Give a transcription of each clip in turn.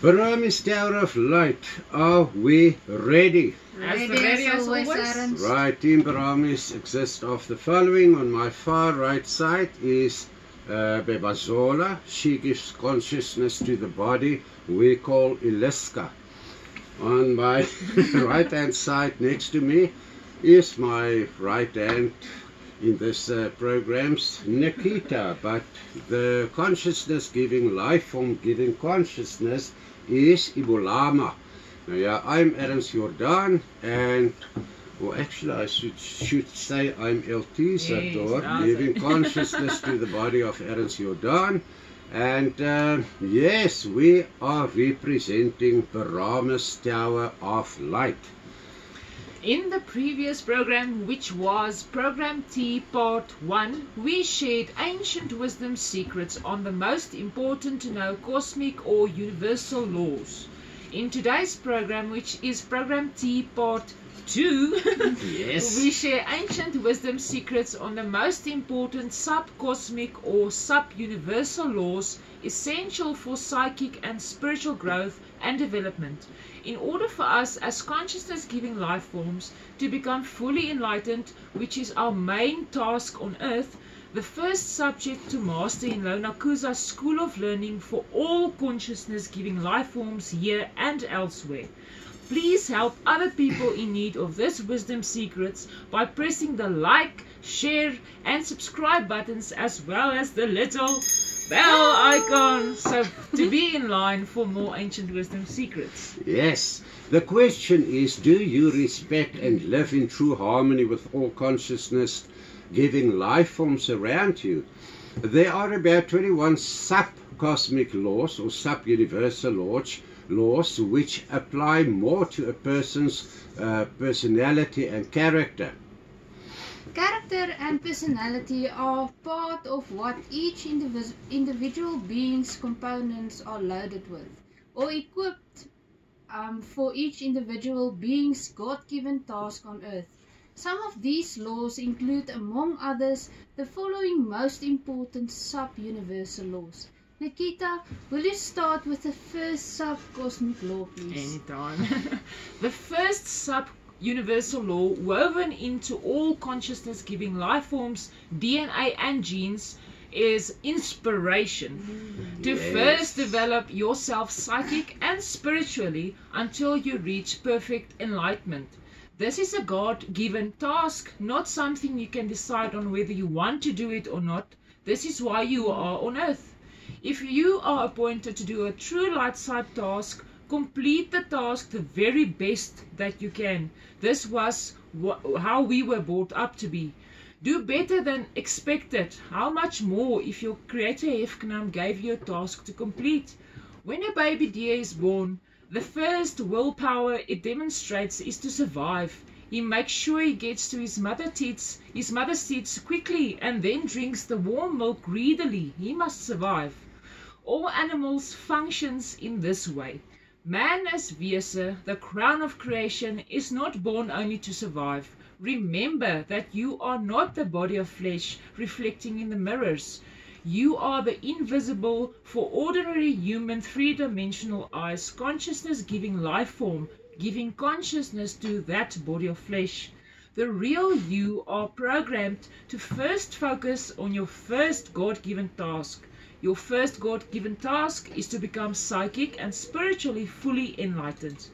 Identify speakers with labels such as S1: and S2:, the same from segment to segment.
S1: Barome's Tower of Light, are we ready?
S2: Ready as always, Aaron.
S1: Right, Team Barome's exists of the following. On my far right side is Bebazola. She gives consciousness to the body we call Iliska. On my right hand side next to me is my right hand in this program's Nikita, but the consciousness giving life form giving consciousness is Ibulama. Now, yeah, I'm Aaron Jordan, and well, actually I should say I'm LT Sador, giving consciousness to the body of Aaron Jordan. And yes, we are representing Barome's Tower of Light.
S3: In the previous program, which was Program T Part 1, we shared ancient wisdom secrets on the most important to know cosmic or universal laws. In today's program, which is Program T Part 2,
S1: yes,
S3: we share ancient wisdom secrets on the most important sub-cosmic or sub-universal laws essential for psychic and spiritual growth and development. In order for us as consciousness-giving life forms to become fully enlightened, which is our main task on earth, the first subject to master in Lonakuza's School of Learning for all consciousness-giving life forms here and elsewhere. Please help other people in need of this wisdom secrets by pressing the like, share and subscribe buttons, as well as the little bell icon, so to be in line for more ancient wisdom secrets.
S1: Yes, the question is, do you respect and live in true harmony with all consciousness giving life forms around you? There are about 21 sub-cosmic laws or sub-universal laws which apply more to a person's personality and character.
S2: Character and personality are part of what each individual being's components are loaded with or equipped for each individual being's God-given task on earth. Some of these laws include, among others, the following most important sub-universal laws. Nikita, will you start with the first sub-cosmic law, please?
S3: Anytime. The first sub-universal law woven into all consciousness-giving life forms, DNA and genes, is inspiration. To first develop yourself psychic and spiritually until you reach perfect enlightenment. This is a God-given task, not something you can decide on whether you want to do it or not. This is why you are on earth. If you are appointed to do a true light side task, complete the task the very best that you can. This was how we were brought up to be. Do better than expected. How much more if your Creator Hefknam gave you a task to complete? When a baby deer is born, the first willpower it demonstrates is to survive. He makes sure he gets to his mother's teats quickly and then drinks the warm milk greedily. He must survive. All animals functions in this way. Man as Wese, the crown of creation, is not born only to survive. Remember that you are not the body of flesh reflecting in the mirrors. You are the invisible, for ordinary human three-dimensional eyes, consciousness-giving life form, giving consciousness to that body of flesh. The real you are programmed to first focus on your first God-given task. Your first God-given task is to become psychic and spiritually fully enlightened.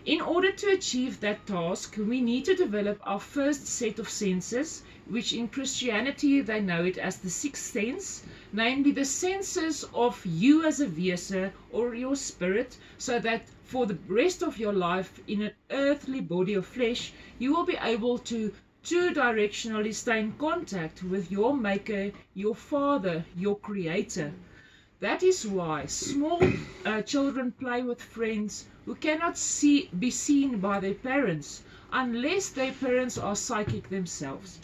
S3: In order to achieve that task, we need to develop our first set of senses, which in Christianity they know it as the sixth sense, namely the senses of you as a Wese or your spirit, so that for the rest of your life in an earthly body of flesh, you will be able to two-directionally stay in contact with your Maker, your Father, your Creator. That is why small children play with friends who cannot be seen by their parents unless their parents are psychic themselves.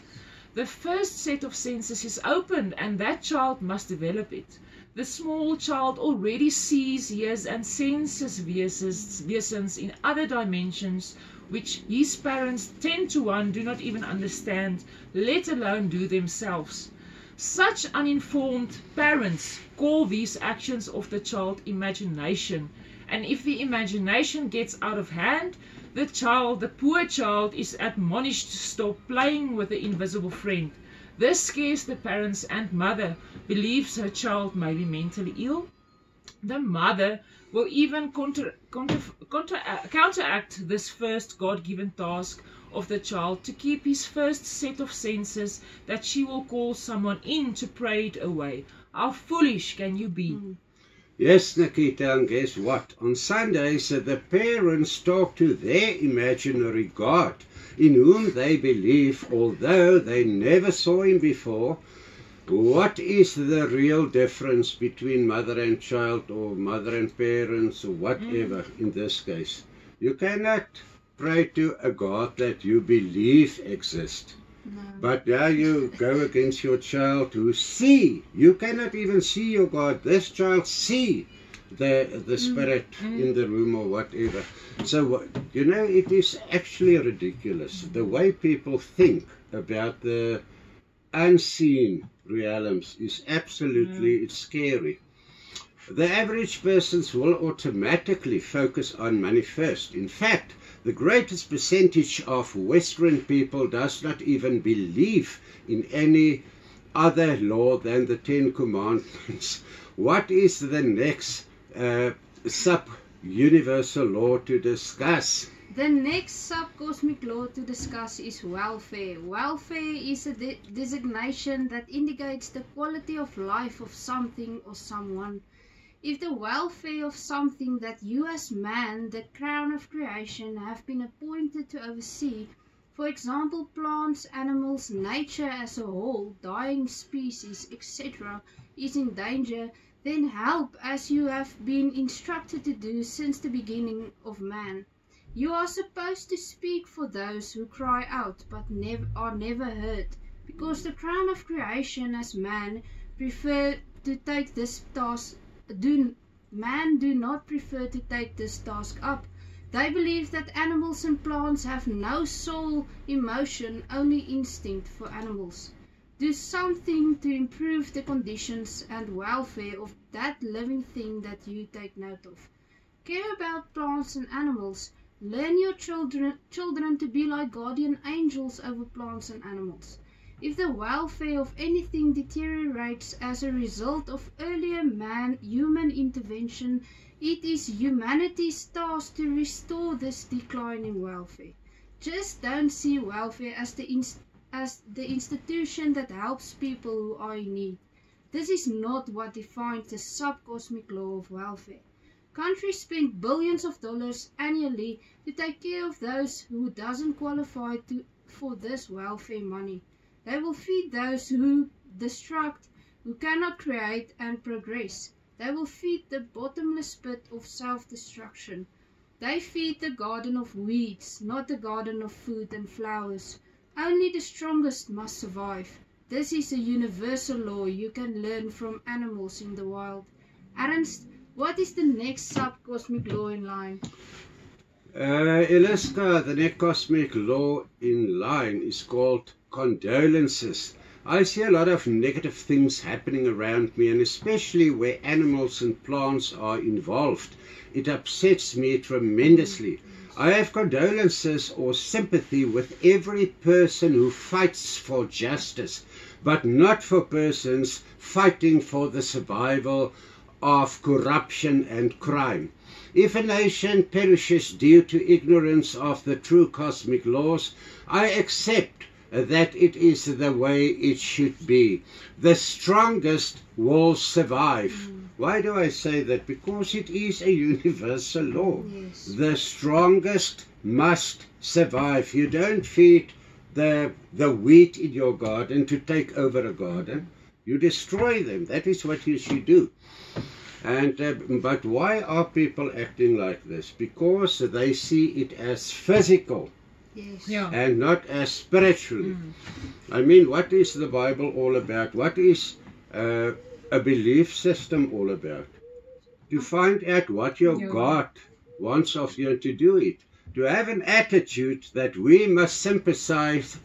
S3: The first set of senses is opened and that child must develop it. The small child already sees, hears and senses wesens in other dimensions which his parents 10 to 1 do not even understand, let alone do themselves. Such uninformed parents call these actions of the child imagination, And if the imagination gets out of hand, the poor child is admonished to stop playing with the invisible friend. This scares the parents, and mother believes her child may be mentally ill. The mother will even counteract this first God-given task of the child to keep his first set of senses, that she will call someone in to pray it away. How foolish can you be?
S1: Yes, Nikita, and guess what? On Sundays, the parents talk to their imaginary God, in whom they believe, although they never saw him before. What is the real difference between mother and child, or mother and parents, or whatever in this case? You cannot pray to a God that you believe exists.
S2: No.
S1: But now you go against your child who see. You cannot even see your God. This child see the spirit in the room or whatever. So, you know, it is actually ridiculous. The way people think about the unseen realms is absolutely, it's scary. The average persons will automatically focus on money first. In fact, the greatest percentage of Western people does not even believe in any other law than the Ten Commandments. What is the next sub-universal law to discuss?
S2: The next sub-cosmic law to discuss is welfare. Welfare is a designation that indicates the quality of life of something or someone. If the welfare of something that you as man, the crown of creation, have been appointed to oversee, for example plants, animals, nature as a whole, dying species, etc., is in danger, then help as you have been instructed to do since the beginning of man. You are supposed to speak for those who cry out but are never heard, because the crown of creation as man prefer to take this task. Man do not prefer to take this task up. They believe that animals and plants have no soul, emotion, only instinct for animals. Do something to improve the conditions and welfare of that living thing that you take note of. Care about plants and animals. Learn your children to be like guardian angels over plants and animals. If the welfare of anything deteriorates as a result of earlier human intervention, it is humanity's task to restore this decline in welfare. Just don't see welfare as the institution that helps people who are in need. This is not what defines the subcosmic law of welfare. Countries spend billions of dollars annually to take care of those who doesn't qualify for this welfare money. They will feed those who destruct, who cannot create and progress. They will feed the bottomless pit of self-destruction. They feed the garden of weeds, not the garden of food and flowers. Only the strongest must survive. This is a universal law you can learn from animals in the wild. Ernst, what is the next sub-cosmic law in line?
S1: Eliska, the next cosmic law in line is called condolences. I see a lot of negative things happening around me, and especially where animals and plants are involved. It upsets me tremendously. I have condolences or sympathy with every person who fights for justice, but not for persons fighting for the survival of corruption and crime. If a nation perishes due to ignorance of the true cosmic laws, I accept that it is the way it should be. The strongest will survive. Why do I say that? Because it is a universal law.
S2: Yes.
S1: The strongest must survive. You don't feed the wheat in your garden to take over a garden. You destroy them. That is what you should do. And but why are people acting like this? Because they see it as physical.
S2: Yes.
S3: Yeah.
S1: And not as spiritually. I mean, what is the Bible all about? What is a belief system all about? To find out what your God wants of you and to do it. To have an attitude that we must sympathize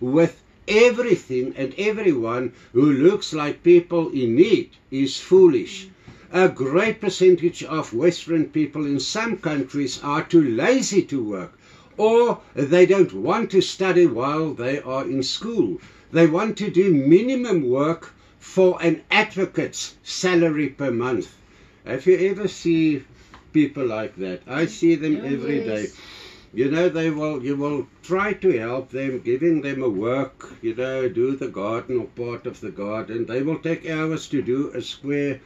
S1: with everything and everyone who looks like people in need is foolish. A great percentage of Western people in some countries are too lazy to work, or they don't want to study while they are in school. They want to do minimum work for an advocate's salary per month. Have you ever seen people like that? I see them every day. You know, you will try to help them, giving them a work, you know, do the garden or part of the garden. They will take hours to do a square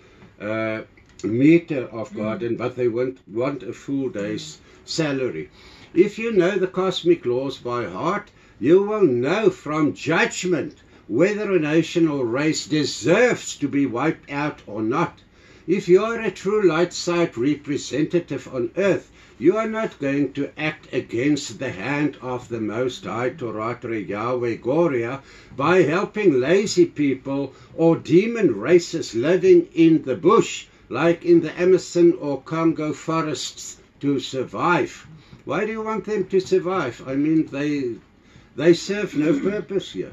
S1: meter of garden, but they won't want a full day's salary. If you know the cosmic laws by heart, you will know from judgment whether a nation or race deserves to be wiped out or not. If you are a true light side representative on earth, you are not going to act against the hand of the Most High Torata JAWE GORIA by helping lazy people or demon races living in the bush, like in the Amazon or Congo forests, to survive. Why do you want them to survive? I mean, they serve no purpose here,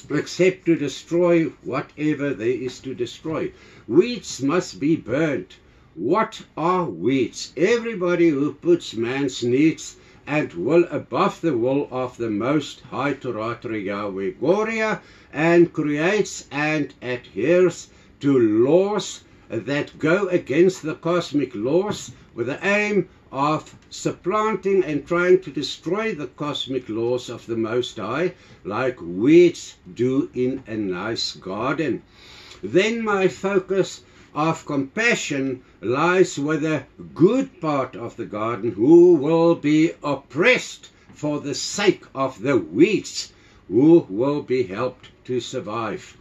S1: except to destroy whatever there is to destroy. Weeds must be burnt. What are weeds? Everybody who puts man's needs and will above the will of the Most High Torata JAWE GORIA and creates and adheres to laws that go against the cosmic laws with the aim of supplanting and trying to destroy the cosmic laws of the Most High, like weeds do in a nice garden. Then my focus of compassion lies with the good part of the garden, who will be oppressed for the sake of the weeds, who will be helped to survive.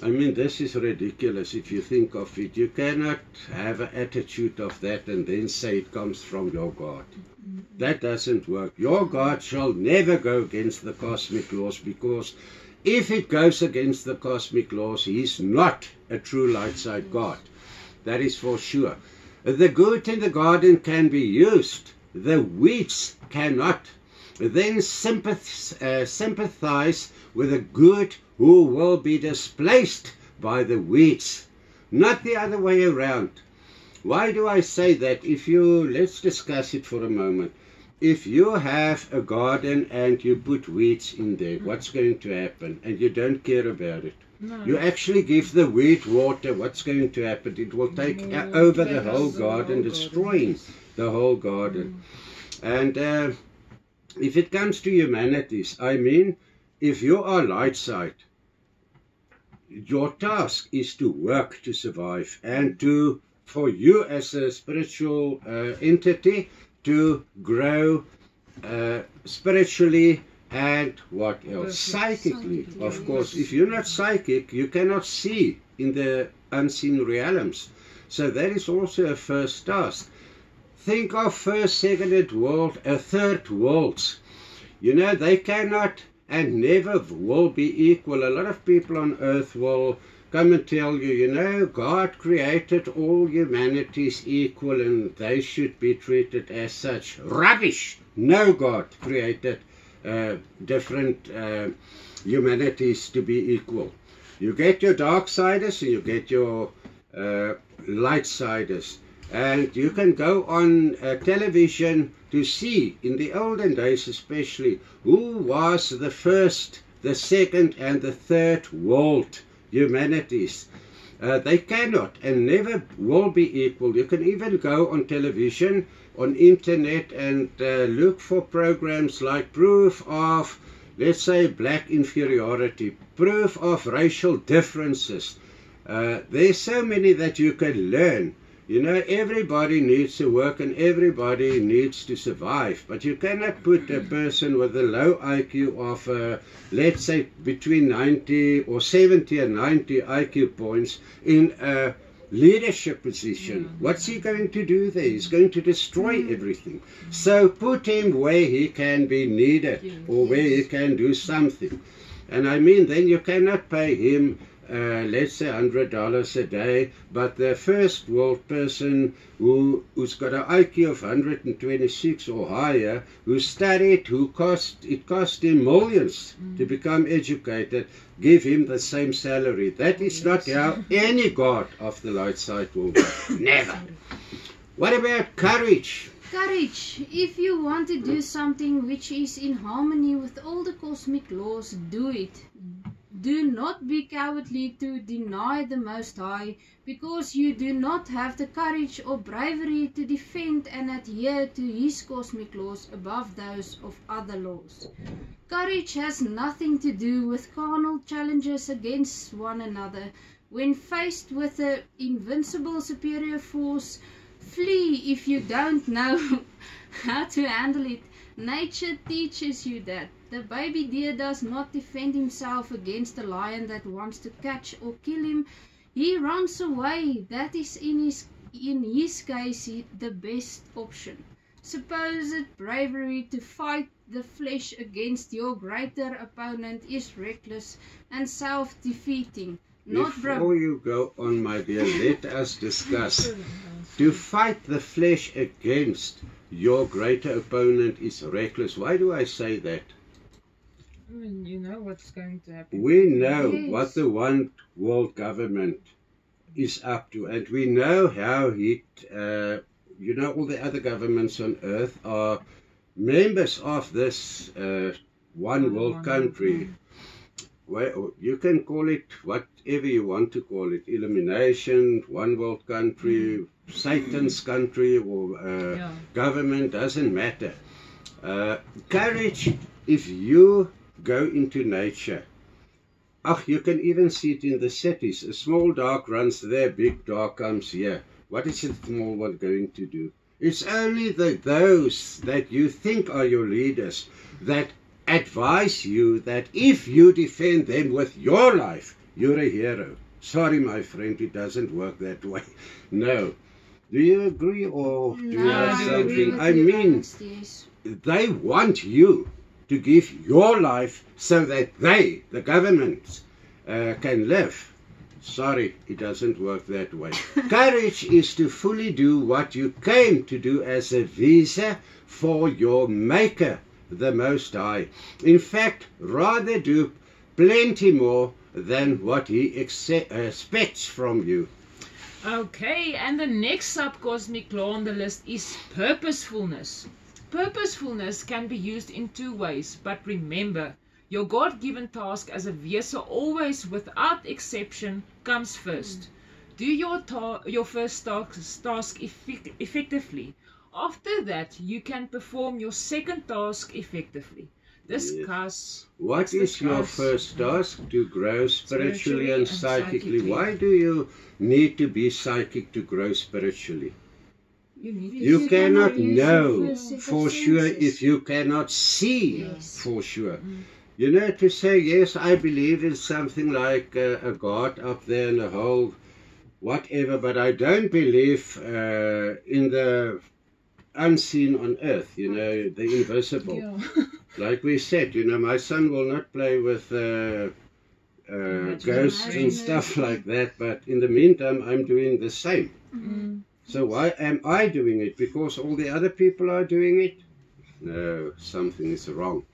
S1: I mean, this is ridiculous if you think of it. You cannot have an attitude of that and then say it comes from your God. That doesn't work. Your God shall never go against the cosmic laws, because if it goes against the cosmic laws, he's not a true light side God. That is for sure. The good in the garden can be used. The weeds cannot. Then sympathize with the good, who will be displaced by the weeds, not the other way around. Why do I say that? Let's discuss it for a moment. If you have a garden and you put weeds in there, what's going to happen? And you don't care about it.
S3: No.
S1: You actually give the weed water, what's going to happen? It will take over the whole garden, destroying the whole garden. And if it comes to humanities, I mean, if you are light side, your task is to work to survive, and for you as a spiritual entity to grow spiritually and what else? Psychically, of course. If you're not psychic, you cannot see in the unseen realms. So that is also a first task. Think of first, second world, third worlds. You know, they cannot and never will be equal. A lot of people on earth will come and tell you, you know, God created all humanities equal and they should be treated as such. Rubbish! No, God created different humanities to be equal. You get your dark siders and you get your light siders. And you can go on television to see, in the olden days especially, who was the first, the second and the third world humanities. They cannot and never will be equal. You can even go on television, on internet, and look for programs like proof of, let's say, black inferiority, proof of racial differences. There's so many that you can learn. You know, everybody needs to work and everybody needs to survive, but you cannot put a person with a low IQ of, let's say, between 90 or 70 and 90 IQ points in a leadership position. What's he going to do there? He's going to destroy everything. So put him where he can be needed or where he can do something. And I mean, then you cannot pay him let's say $100 a day, but the first world person who's got an IQ of 126 or higher, who studied, it cost him millions to become educated, give him the same salary. That is not how any God of the light side will work. Never. What about courage?
S2: Courage. If you want to do something which is in harmony with all the cosmic laws, do it. Do not be cowardly to deny the Most High, because you do not have the courage or bravery to defend and adhere to His cosmic laws above those of other laws. Courage has nothing to do with carnal challenges against one another. When faced with an invincible superior force, flee if you don't know how to handle it. Nature teaches you that. The baby deer does not defend himself against a lion that wants to catch or kill him. He runs away. That is in his case the best option. Supposed bravery to fight the flesh against your greater opponent is reckless and self-defeating.
S1: Before you go on, my dear, let us discuss. To fight the flesh against your greater opponent is reckless. Why do I say that?
S3: You know what's going to happen.
S1: We know what the one world government is up to, and we know how all the other governments on earth are members of this one world country. Well, you can call it whatever you want to call it. Illumination, one world country, Satan's country, or government, doesn't matter. Courage, if you go into nature. You can even see it in the cities. A small dog runs there, big dog comes here. What is a small one going to do? It's only those that you think are your leaders that advise you that if you defend them with your life, you're a hero. Sorry, my friend, it doesn't work that way. No. Do you agree, or do you have something? I mean, they want you to give your life so that they, the government, can live. Sorry, it doesn't work that way. Courage is to fully do what you came to do as a visa for your Maker, the Most High. In fact, rather do plenty more than what He expects from you.
S3: Okay, and the next subcosmic law on the list is purposefulness. Purposefulness can be used in two ways, but remember, your God-given task as a vessel always, without exception, comes first. Do your first task effectively. After that, you can perform your second task effectively. Discuss.
S1: What is your first task? To grow spiritually and psychically. Why do you need to be psychic to grow spiritually? You cannot know for sure if you cannot see for sure. You know, to say, yes, I believe in something like a God up there in the whole whatever, but I don't believe in the unseen on earth, the invisible. Yeah. Like we said, my son will not play with ghosts and stuff like that, but in the meantime, I'm doing the same. Mm-hmm. So why am I doing it? Because all the other people are doing it? No, something is wrong.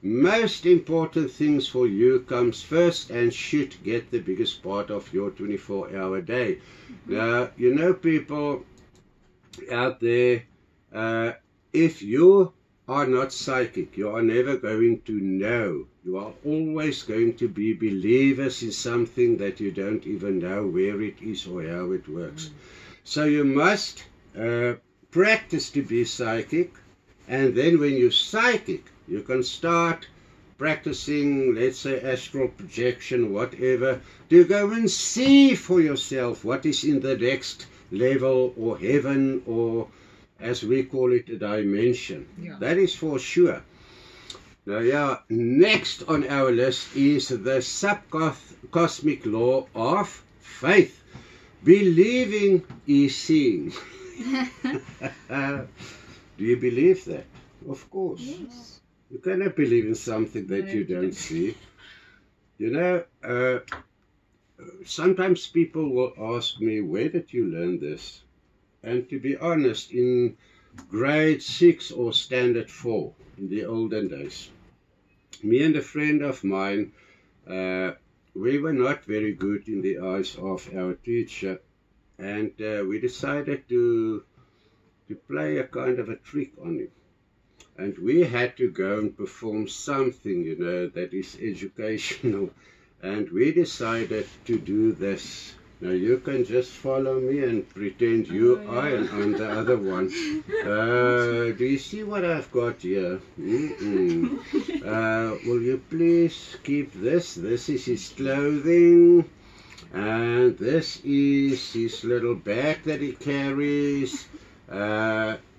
S1: Most important things for you comes first and should get the biggest part of your 24-hour day. Mm-hmm. Now, people out there, if you are not psychic, you are never going to know. You are always going to be believers in something that you don't even know where it is or how it works. So you must practice to be psychic, and then when you're psychic, you can start practicing, let's say, astral projection, whatever, to go and see for yourself what is in the next level or heaven, or as we call it, a dimension. Yeah. That is for sure. Now, next on our list is the subcosmic law of faith. Believing is seeing. Do you believe that? Of course. Yes. You cannot believe in something that you don't see. sometimes people will ask me, where did you learn this? And to be honest, in grade 6 or standard 4 in the olden days, me and a friend of mine, we were not very good in the eyes of our teacher, and we decided to play a kind of a trick on him. And we had to go and perform something, you know, that is educational. And we decided to do this. Now you can just follow me and pretend you are, and I'm the other one. Do you see what I've got here? Will you please keep this? This is his clothing. And this is his little bag that he carries.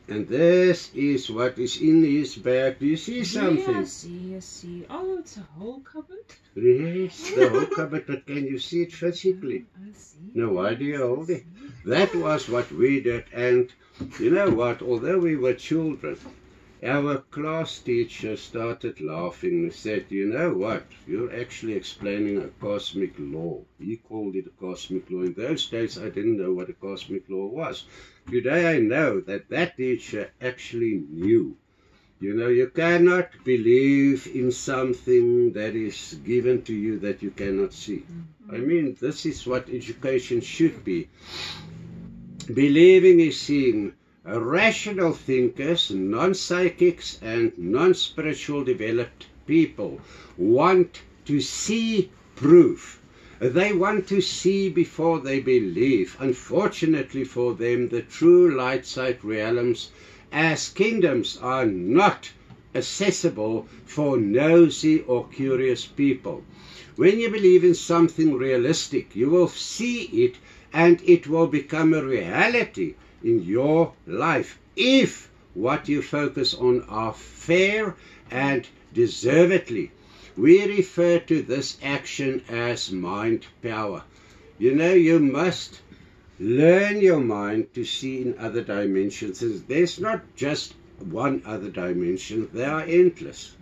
S1: And this is what is in his bag. Do you see something?
S3: Yes, yes. Oh, it's a whole cupboard.
S1: Yes, the whole cupboard, but can you see it physically?
S3: I see.
S1: Now, why do you hold it? That was what we did, and you know what? Although we were children, our class teacher started laughing and said, you know what? You're actually explaining a cosmic law. He called it a cosmic law. In those days, I didn't know what a cosmic law was. Today, I know that that teacher actually knew. You know, you cannot believe in something that is given to you that you cannot see. I mean, this is what education should be. Believing is seeing. Rational thinkers, non-psychics and non-spiritual developed people want to see proof. They want to see before they believe. Unfortunately for them, the true light-side realms as kingdoms are not accessible for nosy or curious people. When you believe in something realistic, you will see it and it will become a reality in your life if what you focus on are fair and deservedly. We refer to this action as mind power. You know, you must learn your mind to see in other dimensions. There's not just one other dimension, they are endless.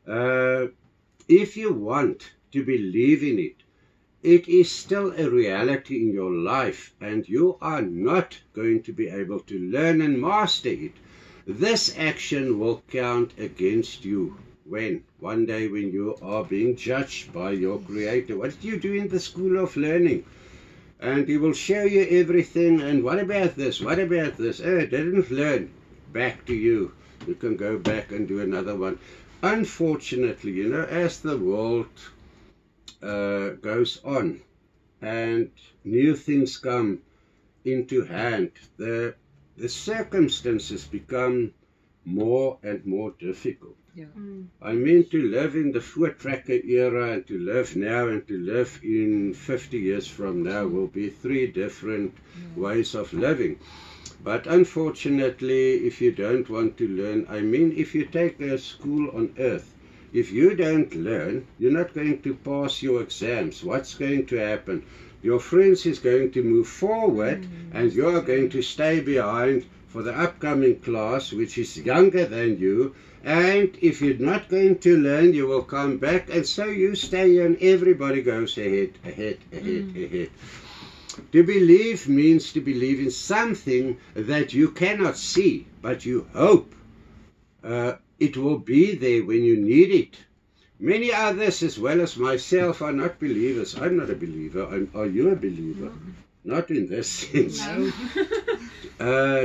S1: If you want to believe in it, it is still a reality in your life, and you are not going to be able to learn and master it. This action will count against you one day when you are being judged by your Creator. What did you do in the school of learning? And He will show you everything. And what about this? What about this? Oh, I didn't learn. Back to you. You can go back and do another one. Unfortunately, you know, as the world goes on and new things come into hand, the circumstances become more and more difficult.
S3: Yeah.
S1: I mean, to live in the four-tracker era and to live now and to live in 50 years from now will be three different ways of living. But unfortunately, if you don't want to learn, I mean, if you take a school on earth, if you don't learn, you're not going to pass your exams. What's going to happen? Your friends is going to move forward and you are going to stay behind for the upcoming class, which is younger than you. And if you're not going to learn, you will come back. And so you stay here and everybody goes ahead. To believe means to believe in something that you cannot see, but you hope it will be there when you need it. Many others, as well as myself, are not believers. I'm not a believer. Are you a believer? Not in this sense.
S3: No.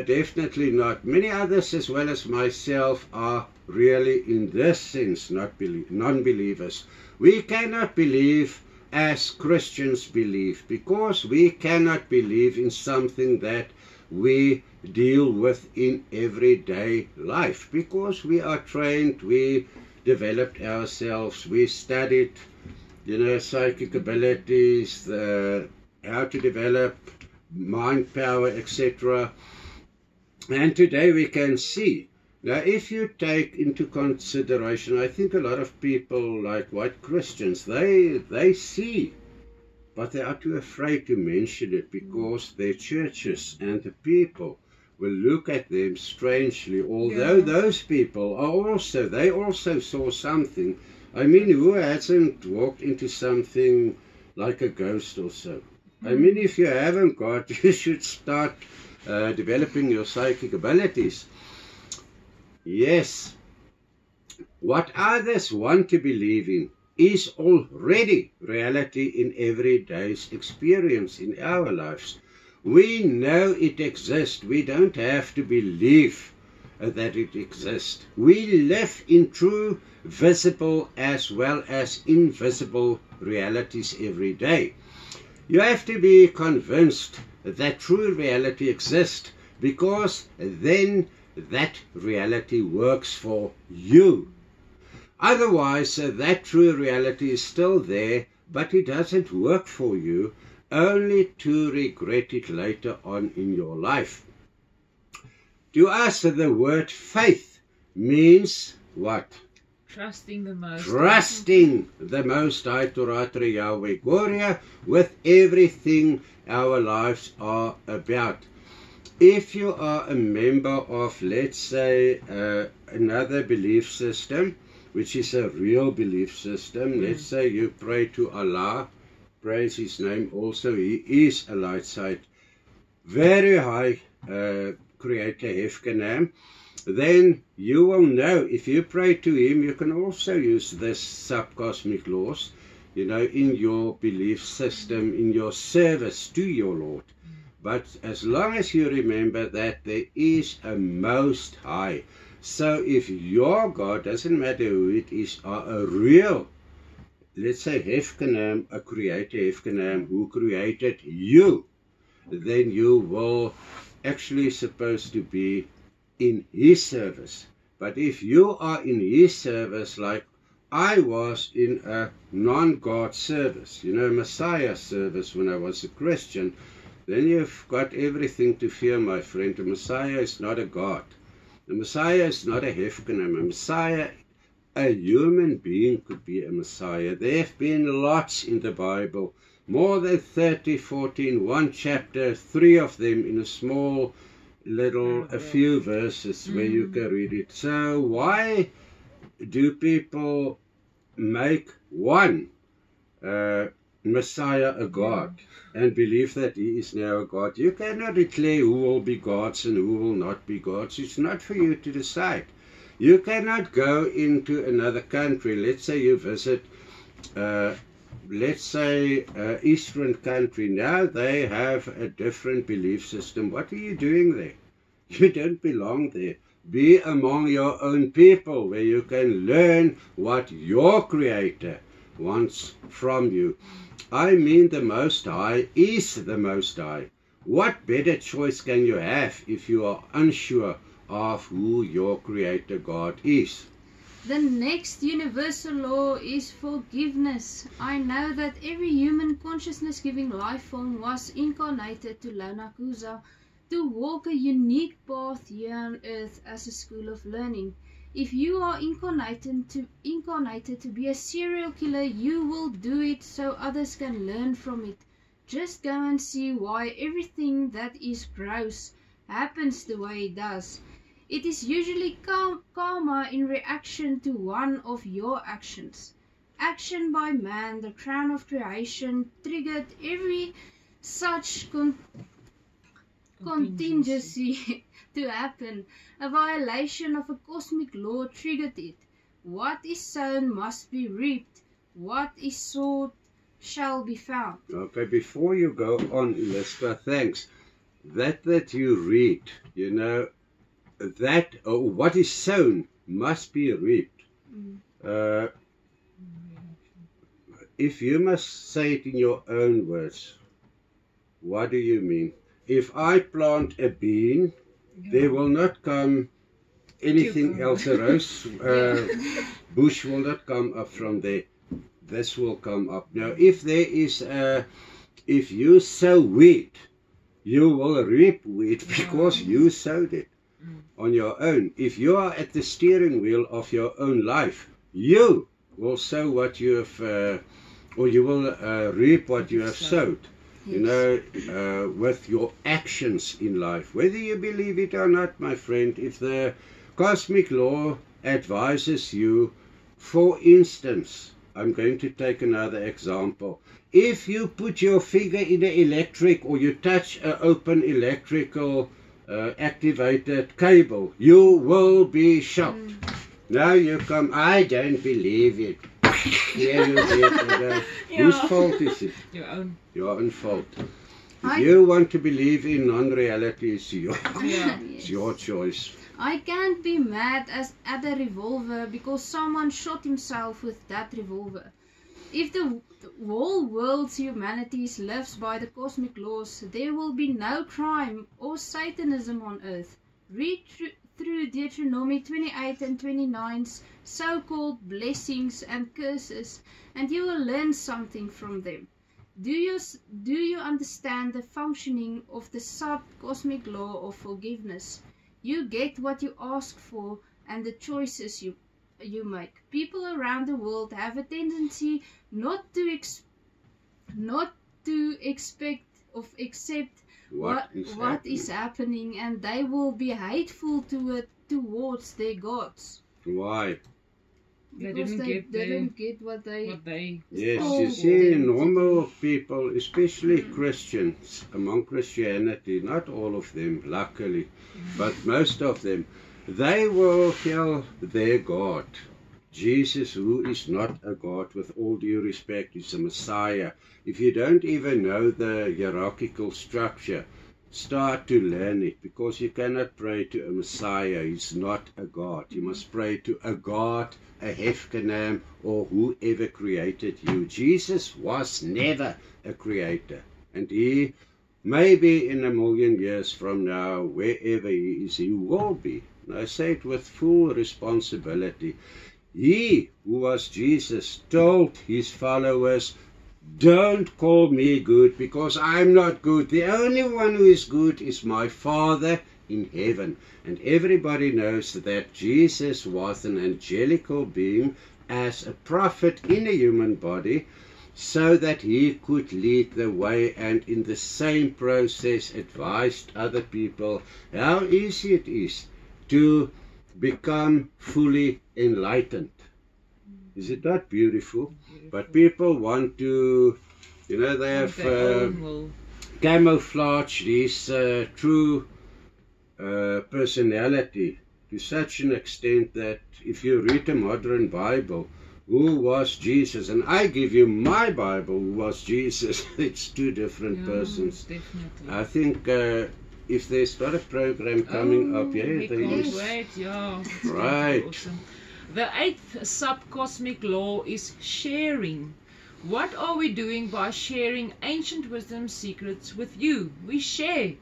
S1: Definitely not. Many others, as well as myself, are really in this sense not non-believers. We cannot believe as Christians believe, because we cannot believe in something that we deal with in everyday life, because we are trained, we developed ourselves, we studied, you know, psychic abilities, how to develop mind power, etc. And today we can see. Now, if you take into consideration, I think a lot of people, like white Christians, they see, but they are too afraid to mention it because their churches and the people will look at them strangely, although those people are they also saw something. I mean, who hasn't walked into something like a ghost or so. I mean, if you haven't got, you should start developing your psychic abilities. Yes, what others want to believe in is already reality in everyday's experience in our lives. We know it exists. We don't have to believe that it exists. We live in true, visible as well as invisible realities every day. You have to be convinced that true reality exists, because then that reality works for you. Otherwise, that true reality is still there, but it doesn't work for you, only to regret it later on in your life. To us, the word faith means what?
S3: Trusting the Most High.
S1: Trusting the Most High, Torata, JAWE GORIA, with everything our lives are about. If you are a member of, let's say, another belief system, which is a real belief system, let's say you pray to Allah, praise His name also, He is a light side, very high Creator Hefkenam, then you will know, if you pray to Him, you can also use this subcosmic laws, you know, in your belief system, in your service to your Lord. But as long as you remember that there is a Most High, so if your God, doesn't matter who it is, are a real, let's say Hefkenam, a Creator Hefkenam who created you, then you will actually supposed to be in His service. But if you are in His service, like I was in a non-God service, you know, Messiah service when I was a Christian, then you've got everything to fear, my friend. The Messiah is not a God. The Messiah is not a Hefkenam. A Messiah, a human being could be a Messiah. There have been lots in the Bible, more than 30, 14, one chapter, 3 of them in a small little, a few verses where you can read it. So why do people make one Messiah a God and believe that He is now a God? You cannot declare who will be gods and who will not be gods. It's not for you to decide. You cannot go into another country. Let's say you visit, let's say, Eastern country. Now they have a different belief system. What are you doing there? You don't belong there. Be among your own people, where you can learn what your Creator wants from you. I mean, the Most High is the Most High. What better choice can you have if you are unsure of who your Creator God is?
S2: The next universal law is forgiveness. I know that every human consciousness-giving life form was incarnated to Launakuza to walk a unique path here on earth as a school of learning. If you are incarnated to be a serial killer, you will do it so others can learn from it. Just go and see why everything that is gross happens the way it does. It is usually karma in reaction to one of your actions. Action by man, the crown of creation, triggered every such contingency to happen. A violation of a cosmic law triggered it. What is sown must be reaped. What is sought shall be found.
S1: Okay, before you go on, Elizabeth, thanks. That you read, you know, that what is sown must be reaped. If you must say it in your own words, what do you mean? If I plant a bean, there will not come anything else. A rose bush will not come up from there. This will come up. Now, if there is if you sow wheat, you will reap wheat because you sowed it on your own. If you are at the steering wheel of your own life, you will sow what you have, or you will reap what you have sowed. You know, with your actions in life, whether you believe it or not, my friend. If the cosmic law advises you, for instance, I'm going to take another example. if you put your finger in an electric or you touch an open electrical activated cable, you will be shocked. Now you come, I don't believe it. Here you get whose fault is it?
S3: Your own.
S1: Your own fault. If you want to believe in non-reality, it's
S2: Yes.
S1: your choice.
S2: I can't be mad at a revolver because someone shot himself with that revolver. If the whole world's humanity lives by the cosmic laws, there will be no crime or Satanism on earth. Read through Deuteronomy 28 and 29's so-called blessings and curses, and you will learn something from them. Do you understand the functioning of the sub-cosmic law of forgiveness? You get what you ask for and the choices you make. People around the world have a tendency not to accept what is happening, and they will be hateful towards their gods.
S1: Why?
S2: Because they didn't get what they
S1: Yes,
S2: told
S1: you see,
S2: them to
S1: normal
S2: do.
S1: people, especially Christians, among Christianity, not all of them, luckily, but most of them, they will kill their God. Jesus, who is not a God, with all due respect, is a Messiah. If you don't even know the hierarchical structure, start to learn it, because you cannot pray to a Messiah. He's not a God. You must pray to a God, a Hefkanam, or whoever created you. Jesus was never a creator, and he, maybe in 1,000,000 years from now, wherever he is, he will be. And I say it with full responsibility. He, who was Jesus, told his followers, don't call me good, because I'm not good. The only one who is good is my Father in heaven. And everybody knows that Jesus was an angelical being as a prophet in a human body, so that he could lead the way, and in the same process advised other people how easy it is to become fully enlightened. Is it not beautiful? But people want to, you know, they have camouflaged his true personality to such an extent that if you read a modern Bible, who was Jesus? And I give you my Bible, who was Jesus. It's two different persons.
S3: Definitely.
S1: I think if there's not a program coming up, yeah,
S3: we
S1: there
S3: can't
S1: is.
S3: wait, yeah. It's
S1: Right.
S3: awesome. The 8th sub-cosmic law is sharing. What are we doing by sharing ancient wisdom secrets with you? We share.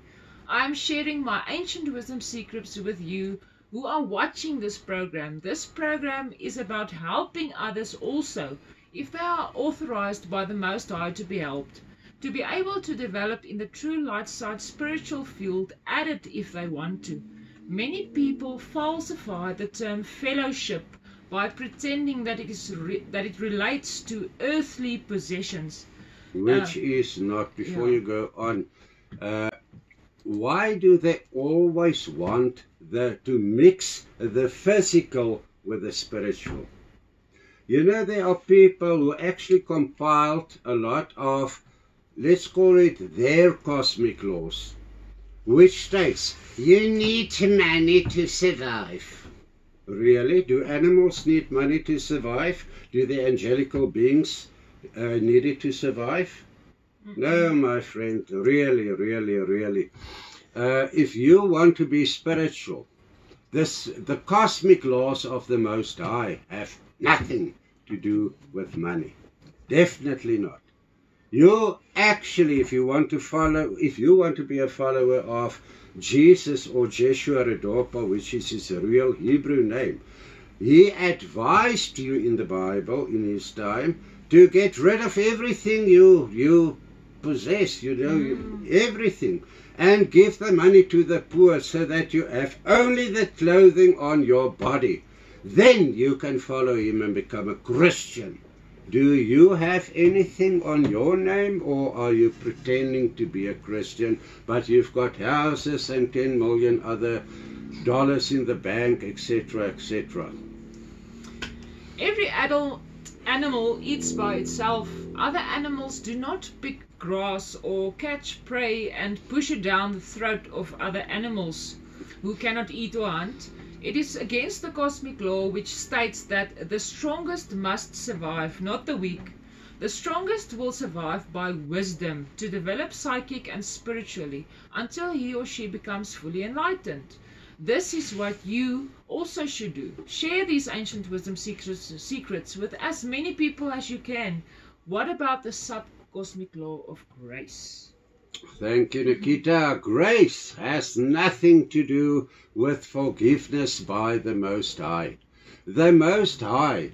S3: I'm sharing my ancient wisdom secrets with you who are watching this program. This program is about helping others also, if they are authorized by the Most High to be helped, to be able to develop in the true light side spiritual field, add it if they want to. Many people falsify the term fellowship by pretending that it relates to earthly possessions.
S1: Which is not, before you go on, why do they always want to mix the physical with the spiritual? You know, there are people who actually compiled a lot of, let's call it their cosmic laws, which states, you need money to survive. Really? Do animals need money to survive? Do the angelical beings need it to survive? No, my friend, really, really, really. If you want to be spiritual, the cosmic laws of the Most High have nothing to do with money. Definitely not. You actually, if you want to be a follower of Jesus or Jeshua Redopa, which is his real Hebrew name, he advised you in the Bible in his time to get rid of everything you possess, everything, and give the money to the poor so that you have only the clothing on your body. Then you can follow him and become a Christian. Do you have anything on your name, or are you pretending to be a Christian, but you've got houses and 10 million other dollars in the bank, etc., etc.?
S3: Every adult animal eats by itself. Other animals do not pick grass or catch prey and push it down the throat of other animals who cannot eat or hunt. It is against the cosmic law which states that the strongest must survive, not the weak. The strongest will survive by wisdom, to develop psychic and spiritually, until he or she becomes fully enlightened. This is what you also should do. Share these ancient wisdom secrets with as many people as you can. What about the sub-cosmic law of grace?
S1: Thank you, Nikita. Grace has nothing to do with forgiveness by the Most High. The Most High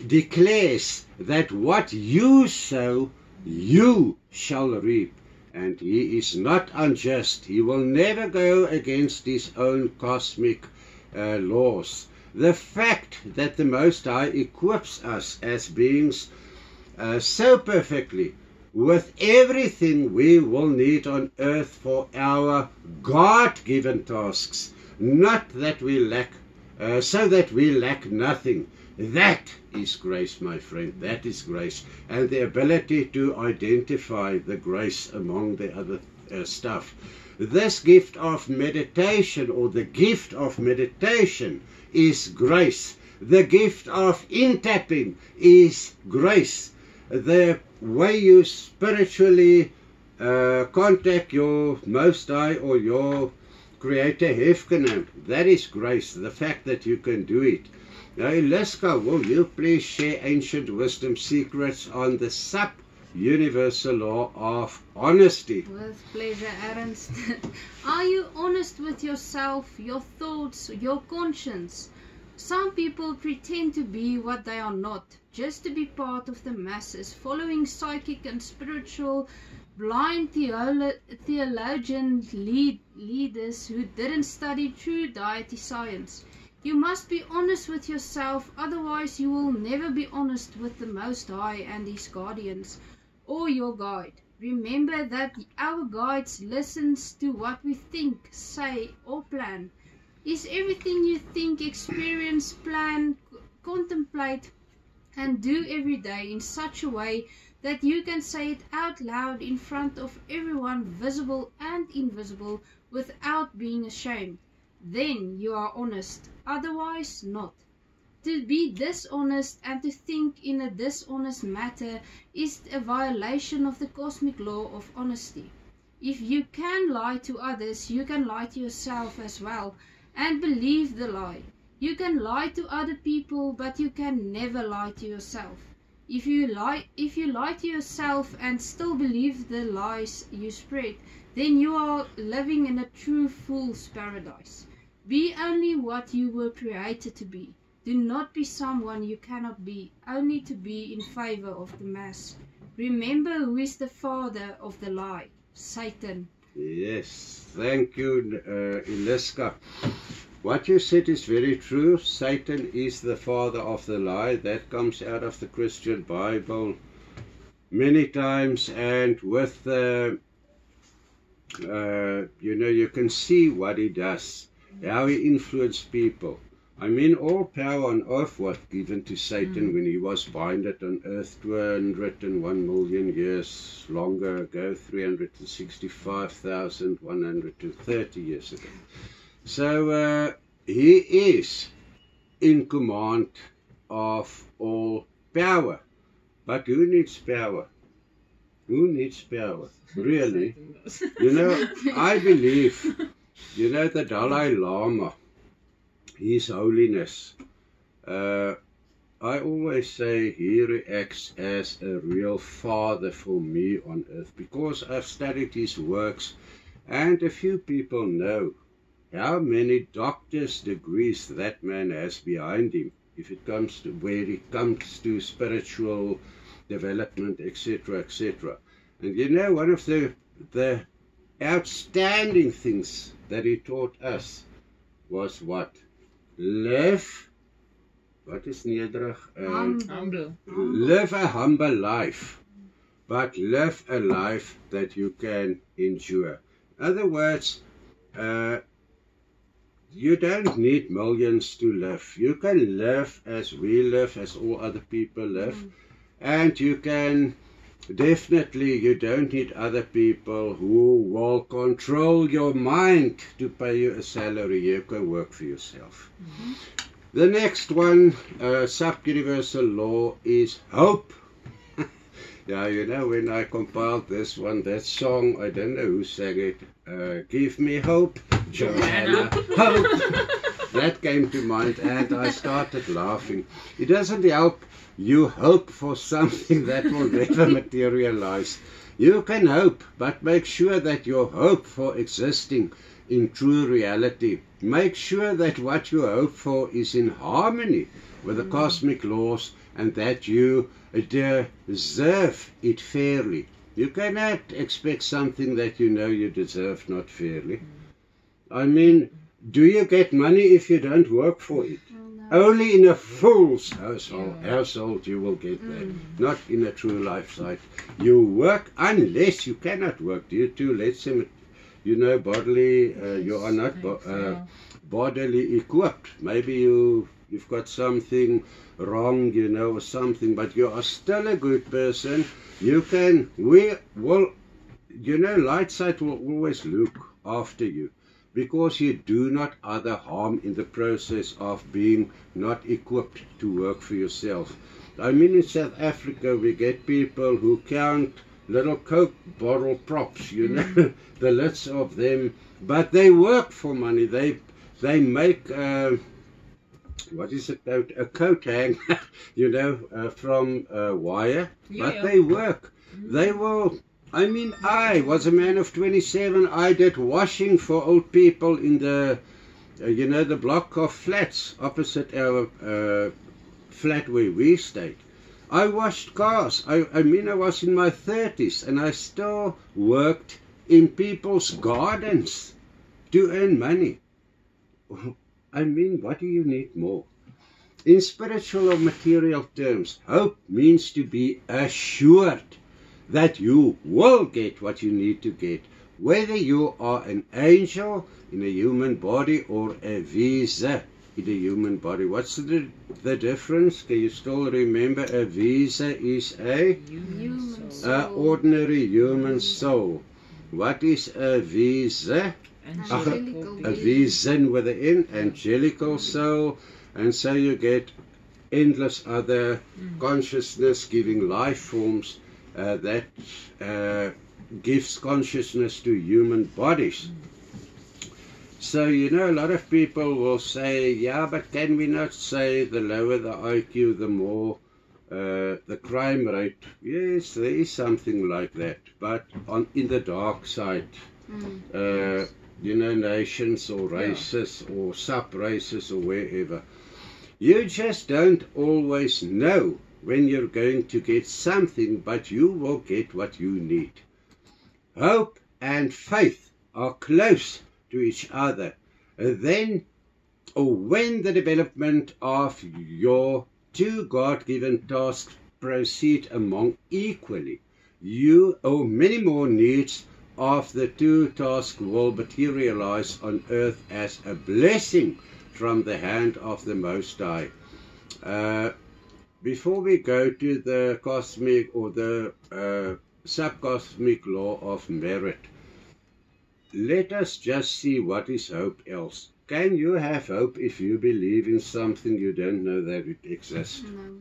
S1: declares that what you sow, you shall reap. And he is not unjust. He will never go against his own cosmic laws. The fact that the Most High equips us as beings so perfectly with everything we will need on earth for our God-given tasks, not that we lack, so that we lack nothing. That is grace, my friend. That is grace. And the ability to identify the grace among the other stuff. This gift of meditation, or the gift of meditation, is grace. The gift of intapping is grace. The way you spiritually contact your Most High or your Creator Hefkenam, that is grace. The fact that you can do it. Now, Iliska, will you please share ancient wisdom secrets on the sub-universal law of honesty?
S2: With pleasure, Ernst. Are you honest with yourself, your thoughts, your conscience? Some people pretend to be what they are not, just to be part of the masses, following psychic and spiritual blind theologian leaders who didn't study true deity science. You must be honest with yourself, otherwise you will never be honest with the Most High and his guardians, or your guide. Remember that our guides listens to what we think, say, or plan. Is everything you think, experience, plan, contemplate, and do every day in such a way that you can say it out loud in front of everyone, visible and invisible, without being ashamed? Then you are honest, otherwise not. To be dishonest and to think in a dishonest matter is a violation of the cosmic law of honesty. If you can lie to others, you can lie to yourself as well, and believe the lie. You can lie to other people, but you can never lie to yourself. If you lie to yourself and still believe the lies you spread, then you are living in a true fool's paradise. Be only what you were created to be. Do not be someone you cannot be, only to be in favor of the mass. Remember who is the father of the lie, Satan.
S1: Yes, thank you, Iliska. What you said is very true. Satan is the father of the lie. That comes out of the Christian Bible many times, and with you can see what he does, how he influenced people. I mean, all power on earth was given to Satan when he was binded on earth 201 million years longer ago, 365,130 years ago. So he is in command of all power. But who needs power? Who needs power? Really? I believe, the Dalai Lama, His Holiness, I always say he reacts as a real father for me on earth, because I've studied his works, and a few people know how many doctor's degrees that man has behind him, if it comes to where it comes to spiritual development, etc., etc. And one of the outstanding things that he taught us was what? Live, what is nederig?
S3: Humble.
S1: Live a humble life, but live a life that you can endure. In other words, you don't need millions to live. You can live as we live, as all other people live. And you can definitely, you don't need other people who will control your mind to pay you a salary. You can work for yourself. The next one, sub-universal law, is hope. Yeah, you know, when I compiled this one, that song, I don't know who sang it, Give Me Hope, Joanna, Hope. That came to mind and I started laughing. It doesn't help you hope for something that will never materialize. You can hope, but make sure that your hope for existing in true reality. Make sure that what you hope for is in harmony with the cosmic laws and that you deserve it fairly. You cannot expect something that you know you deserve not fairly. I mean, do you get money if you don't work for it? Only in a fool's household you will get that, not in a true life site. You work unless you cannot work due to, let's say, you know, bodily, you are not bodily equipped. Maybe you've got something wrong, you know, or something, but you are still a good person. You can, we will, you know, light side will always look after you, because you do not other harm in the process of being not equipped to work for yourself. I mean, in South Africa, we get people who count little Coke bottle props, you know, the lids of them, but they work for money. They make, what is it, a coat hang, you know, from wire, but they work. They will. I mean, I was a man of 27. I did washing for old people in the, you know, the block of flats opposite our flat where we stayed. I washed cars. I mean, I was in my 30s and I still worked in people's gardens to earn money. I mean, what do you need more? In spiritual or material terms, hope means to be assured that you will get what you need to get, whether you are an angel in a human body or a visa in a human body. What's the difference? Can you still remember? A visa is a ordinary human soul. What is a visa? A vision with an N, angelical soul. And so you get endless other consciousness giving life forms that gives consciousness to human bodies. So, you know, a lot of people will say, yeah, but can we not say the lower the IQ, the more the crime rate? Yes, there is something like that. But in the dark side, you know, nations or races or sub-races or wherever, you just don't always know when you're going to get something, but you will get what you need. Hope and faith are close to each other. Then, or when the development of your two God-given tasks proceed among equally, you or many more needs of the two tasks will materialize on earth as a blessing from the hand of the Most High. Before we go to the cosmic or the subcosmic law of merit, let us just see what is hope else. Can you have hope if you believe in something you don't know that it exists?
S2: No.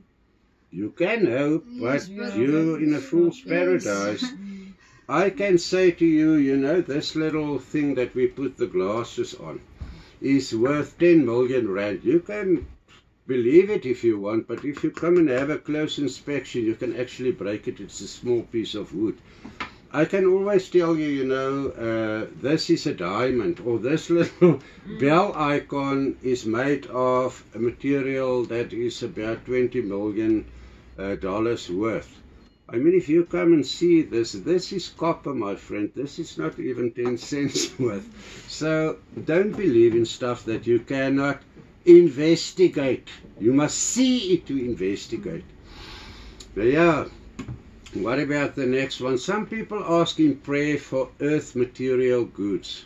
S1: You can hope, but you're in a fool's paradise. I can say to you, you know, this little thing that we put the glasses on is worth 10 million rand. You can believe it if you want, but if you come and have a close inspection, you can actually break it. It's a small piece of wood. I can always tell you, you know, this is a diamond, or this little bell icon is made of a material that is about $20 million worth. I mean, if you come and see this is copper, my friend. This is not even 10 cents worth. So don't believe in stuff that you cannot investigate. You must see it to investigate. Now, yeah, what about the next one? Some people ask in prayer for earth material goods.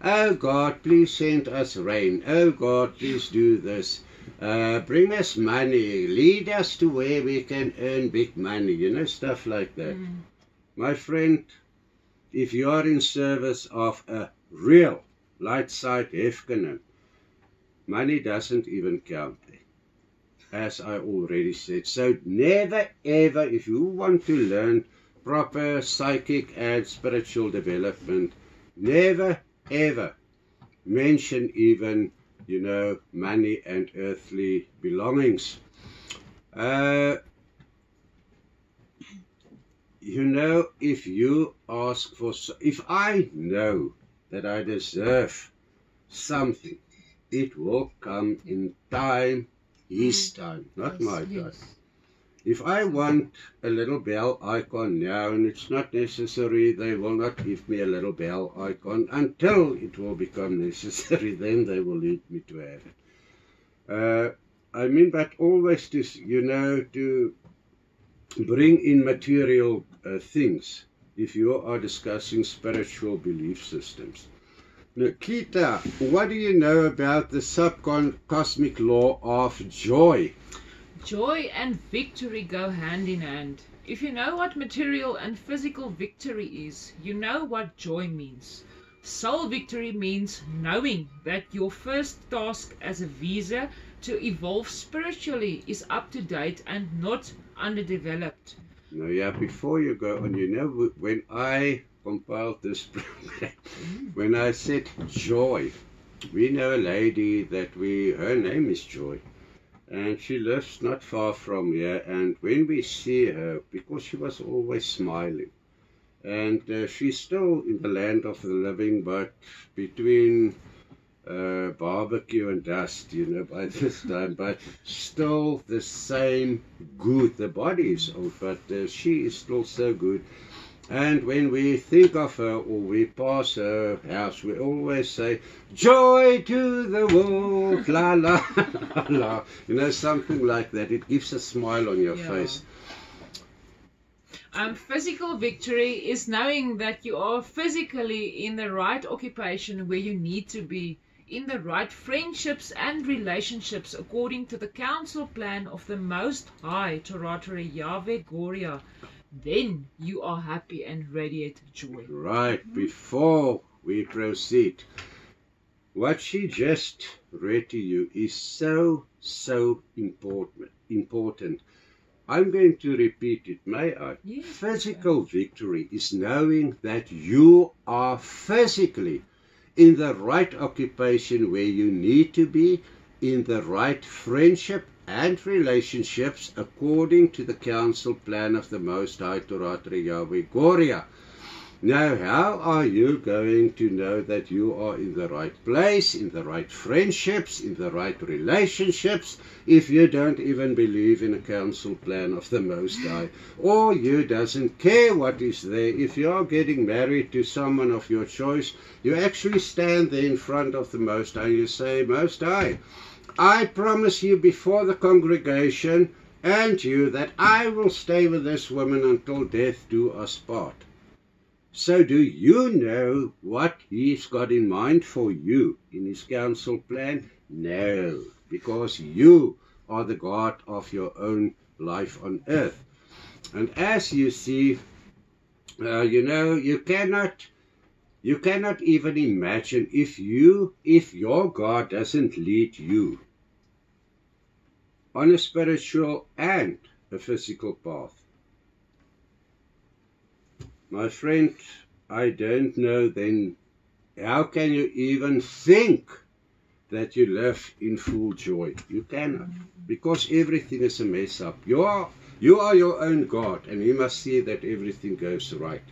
S1: Oh God, please send us rain. Oh God, please do this. Bring us money. Lead us to where we can earn big money. You know, stuff like that. My friend, if you are in service of a real light side hefkenin, money doesn't even count there, as I already said. So never ever, if you want to learn proper psychic and spiritual development, never ever mention even, you know, money and earthly belongings. You know, if you ask for, if I know that I deserve something, it will come in time, his time, not my time. If I want a little bell icon now, and it's not necessary, they will not give me a little bell icon until it will become necessary, then they will lead me to have it. I mean, but always to, you know, to bring in material things if you are discussing spiritual belief systems. Nikita, what do you know about the subcosmic law of joy?
S3: Joy and victory go hand in hand. If you know what material and physical victory is, you know what joy means. Soul victory means knowing that your first task as a visa to evolve spiritually is up to date and not underdeveloped.
S1: Now, yeah, before you go on, you know, when I compiled this program, when I said joy, we know a lady that her name is Joy, and she lives not far from here, and when we see her, because she was always smiling, and she's still in the land of the living, but between barbecue and dust, you know, by this time, but still the same good. The body is old, but she is still so good. And when we think of her or we pass her house, we always say, joy to the world, la la la la. You know, something like that. It gives a smile on your face.
S3: Physical victory is knowing that you are physically in the right occupation where you need to be, in the right friendships and relationships according to the counsel plan of the Most High, Torata, JAWE GORIA. Then you are happy and radiate joy.
S1: Right, before we proceed, what she just read to you is so important. I'm going to repeat it, may I?
S3: Yes,
S1: physical victory is knowing that you are physically in the right occupation where you need to be, in the right friendship and relationships according to the counsel plan of the Most High, Torata, JAWE GORIA. Now, how are you going to know that you are in the right place, in the right friendships, in the right relationships, if you don't even believe in a counsel plan of the Most High, or you doesn't care what is there? If you are getting married to someone of your choice, you actually stand there in front of the Most High and you say, Most High, I promise you before the congregation and you that I will stay with this woman until death do us part. So do you know what he's got in mind for you in his counsel plan? No, because you are the God of your own life on earth. And as you see, you know, you cannot even imagine if your God doesn't lead you on a spiritual and a physical path. My friend, I don't know then, how can you even think that you live in full joy? You cannot, because everything is a mess up. You are your own God, and you must see that everything goes right.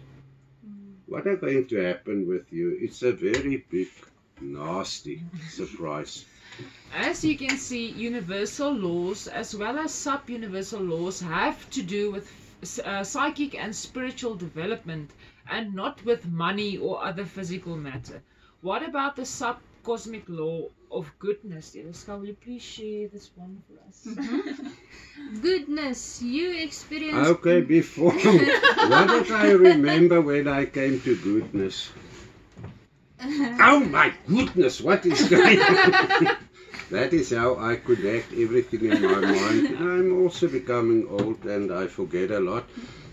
S1: What is going to happen with you? It's a very big, nasty surprise.
S3: As you can see, universal laws as well as sub-universal laws have to do with psychic and spiritual development and not with money or other physical matter. What about the sub-cosmic law of goodness? Eliska, will you please share this one for us?
S2: Goodness, you experience...
S1: Okay, before, what did I remember when I came to goodness? Oh my goodness, what is going on? That is how I connect everything in my mind. I'm also becoming old and I forget a lot.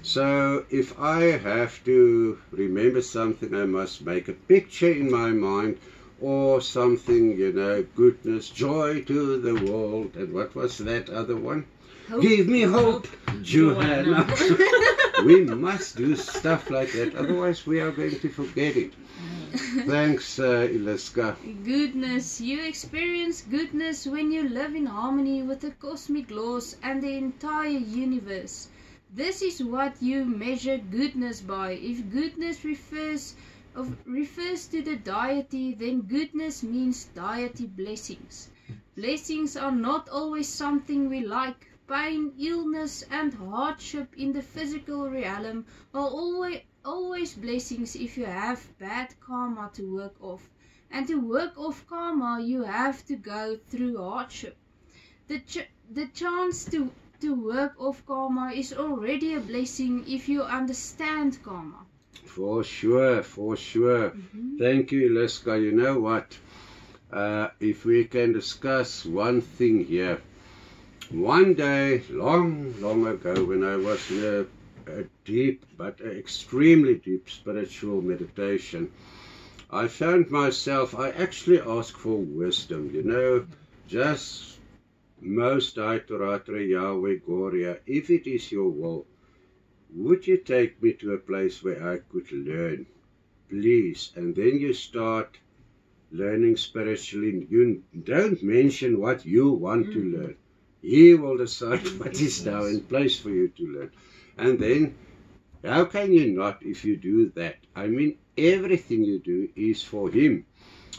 S1: So if I have to remember something, I must make a picture in my mind or something, you know, goodness, joy to the world. And what was that other one?
S2: Hope.
S1: Give me hope, Johanna. We must do stuff like that, otherwise we are going to forget it. Thanks, Iliska.
S2: Goodness. You experience goodness when you live in harmony with the cosmic laws and the entire universe. This is what you measure goodness by. If goodness refers to the deity, then goodness means deity blessings. Blessings are not always something we like. Pain, illness, and hardship in the physical realm are always blessings if you have bad karma to work off. And to work off karma, you have to go through hardship. The chance to work off karma is already a blessing if you understand karma.
S1: For sure, for sure. Thank you, Iliska. You know what? If we can discuss one thing here. One day, long, long ago, when I was in a deep, but extremely deep spiritual meditation, I found myself, I actually asked for wisdom, you know, just Most High Torata, JAWE GORIA, if it is your will, would you take me to a place where I could learn, please? And then you start learning spiritually. You don't mention what you want to learn. He will decide what is now in place for you to learn. And then, how can you not if you do that? I mean, everything you do is for Him.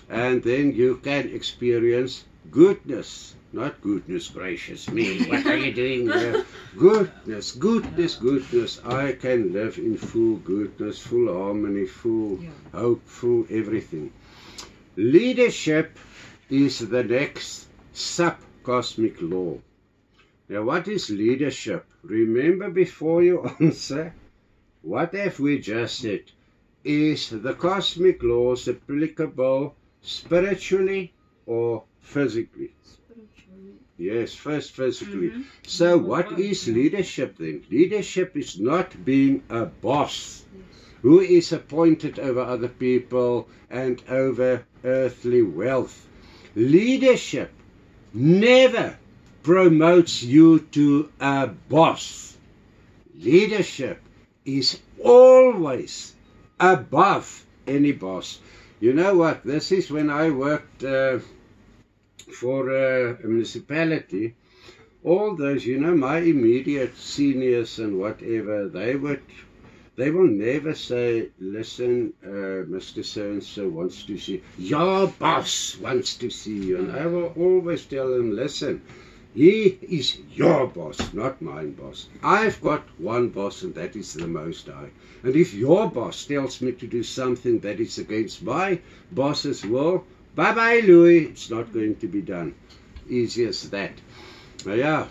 S1: And then you can experience goodness. Not goodness gracious me, what are you doing there? Goodness, goodness, goodness. I can live in full goodness, full harmony, full hope, full everything. Leadership is the next sub-cosmic law. Now, what is leadership? Remember, before you answer, what have we just said? Is the cosmic laws applicable spiritually or physically?
S2: Spiritually.
S1: Yes, first physically. So what is leadership then? Leadership is not being a boss who is appointed over other people and over earthly wealth. Leadership never promotes you to a boss. Leadership is always above any boss. You know what? This is when I worked for a municipality. All those, you know, my immediate seniors and whatever, they will never say, listen, Mr. So-and-so wants to see you. Your boss wants to see you. And I will always tell them, listen, he is your boss, not my boss. I've got one boss, and that is the Most High. And if your boss tells me to do something that is against my boss's will, bye-bye, Louis, it's not going to be done. Easy as that. Now, yeah,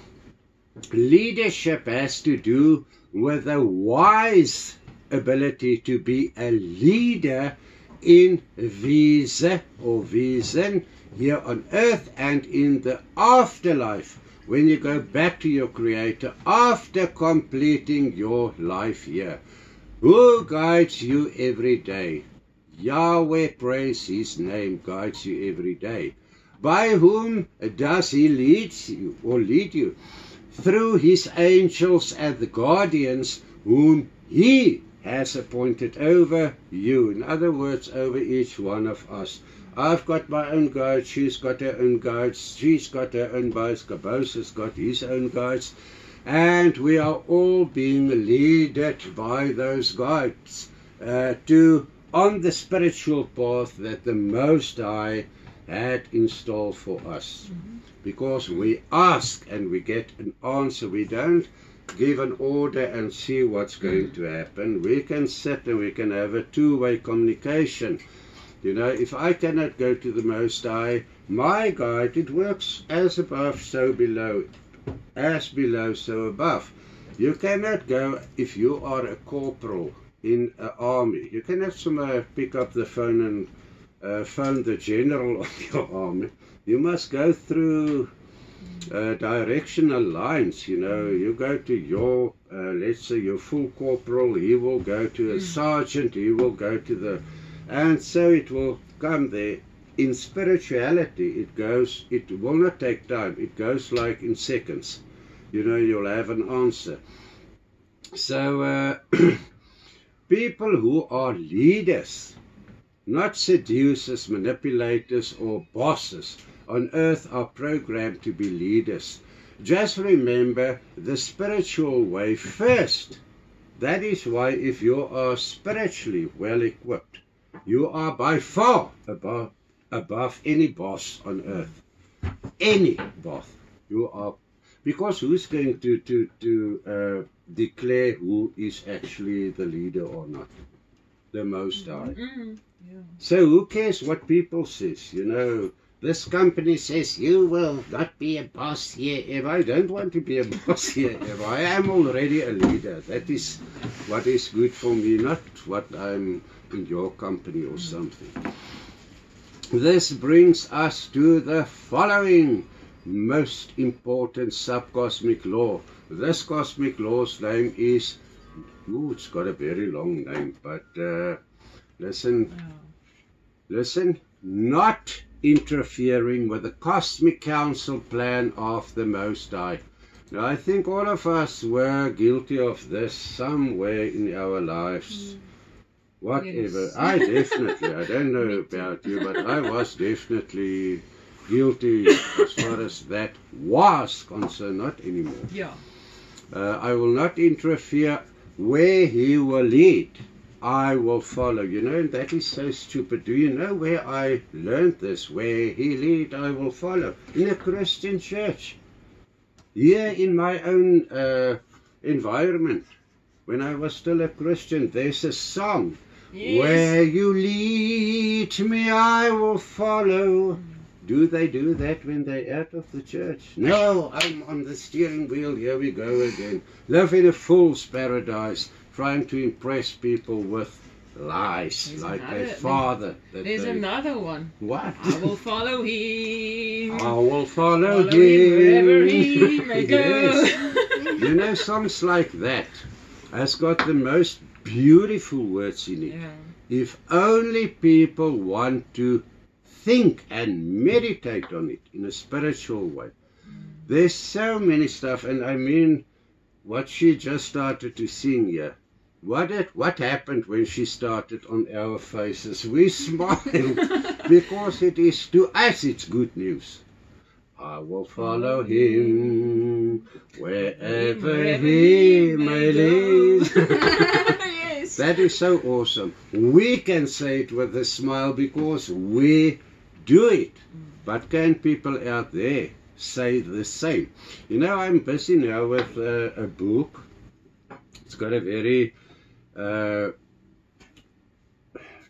S1: leadership has to do with a wise ability to be a leader in Wiese or Wiesen here on earth and in the afterlife, when you go back to your Creator after completing your life here. Who guides you every day? Yahweh, praise His name, guides you every day. By whom does He lead you or lead you? Through His angels and the guardians whom He has appointed over you. In other words, over each one of us. I've got my own guides, she's got her own guides, she's got her own guides, Kabos has got his own guides, and we are all being led by those guides on the spiritual path that the Most High had installed for us. Because we ask and we get an answer. We don't give an order and see what's going to happen. We can sit and we can have a two-way communication. You know, if I cannot go to the Most High, my guide, it works as above, so below. As below, so above. You cannot go, if you are a corporal in an army, you cannot somehow pick up the phone and phone the general of your army. You must go through directional lines. You know, you go to your, let's say your full corporal, he will go to a sergeant, he will go to the, and so it will come there. In spirituality, it will not take time. It goes like in seconds. You know, you'll have an answer. So, people who are leaders, not seducers, manipulators, or bosses, on earth are programmed to be leaders. Just remember the spiritual way first. That is why if you are spiritually well equipped, you are by far above any boss on earth. Any boss. You are, because who's going to declare who is actually the leader or not? The Most High.
S3: Yeah.
S1: So who cares what people says? You know, this company says you will not be a boss here ever. I don't want to be a boss here ever. I am already a leader. That is what is good for me, not what I'm in your company or something. This brings us to the following most important subcosmic law. This cosmic law's name is, it's got a very long name, but listen, not interfering with the cosmic council plan of the Most High. Now, I think all of us were guilty of this somewhere in our lives. Whatever. Yes. I definitely, I don't know about you, but I was definitely guilty as far as that was concerned, not anymore.
S3: Yeah.
S1: I will not interfere. Where he will lead, I will follow. You know, and that is so stupid. Do you know where I learned this? Where he lead, I will follow. In a Christian church. Here in my own environment. When I was still a Christian, there's a song. Yes. Where you lead me, I will follow. Do they do that when they're out of the church? No, I'm on the steering wheel. Here we go again. Live in a fool's paradise, trying to impress people with lies, there's like their father.
S3: There's another one.
S1: What?
S3: I will follow him.
S1: I will follow him
S3: wherever he may go.
S1: Yes. You know, songs like that has got the most beautiful words in it.
S3: Yeah.
S1: If only people want to think and meditate on it in a spiritual way. There's so many stuff, and I mean, what she just started to sing here. What happened when she started on our faces? We smiled because it is, to us, it's good news. I will follow him wherever he may lead.
S3: Yes.
S1: That is so awesome. We can say it with a smile because we do it. But can people out there say the same? You know, I'm busy now with a book. It's got a very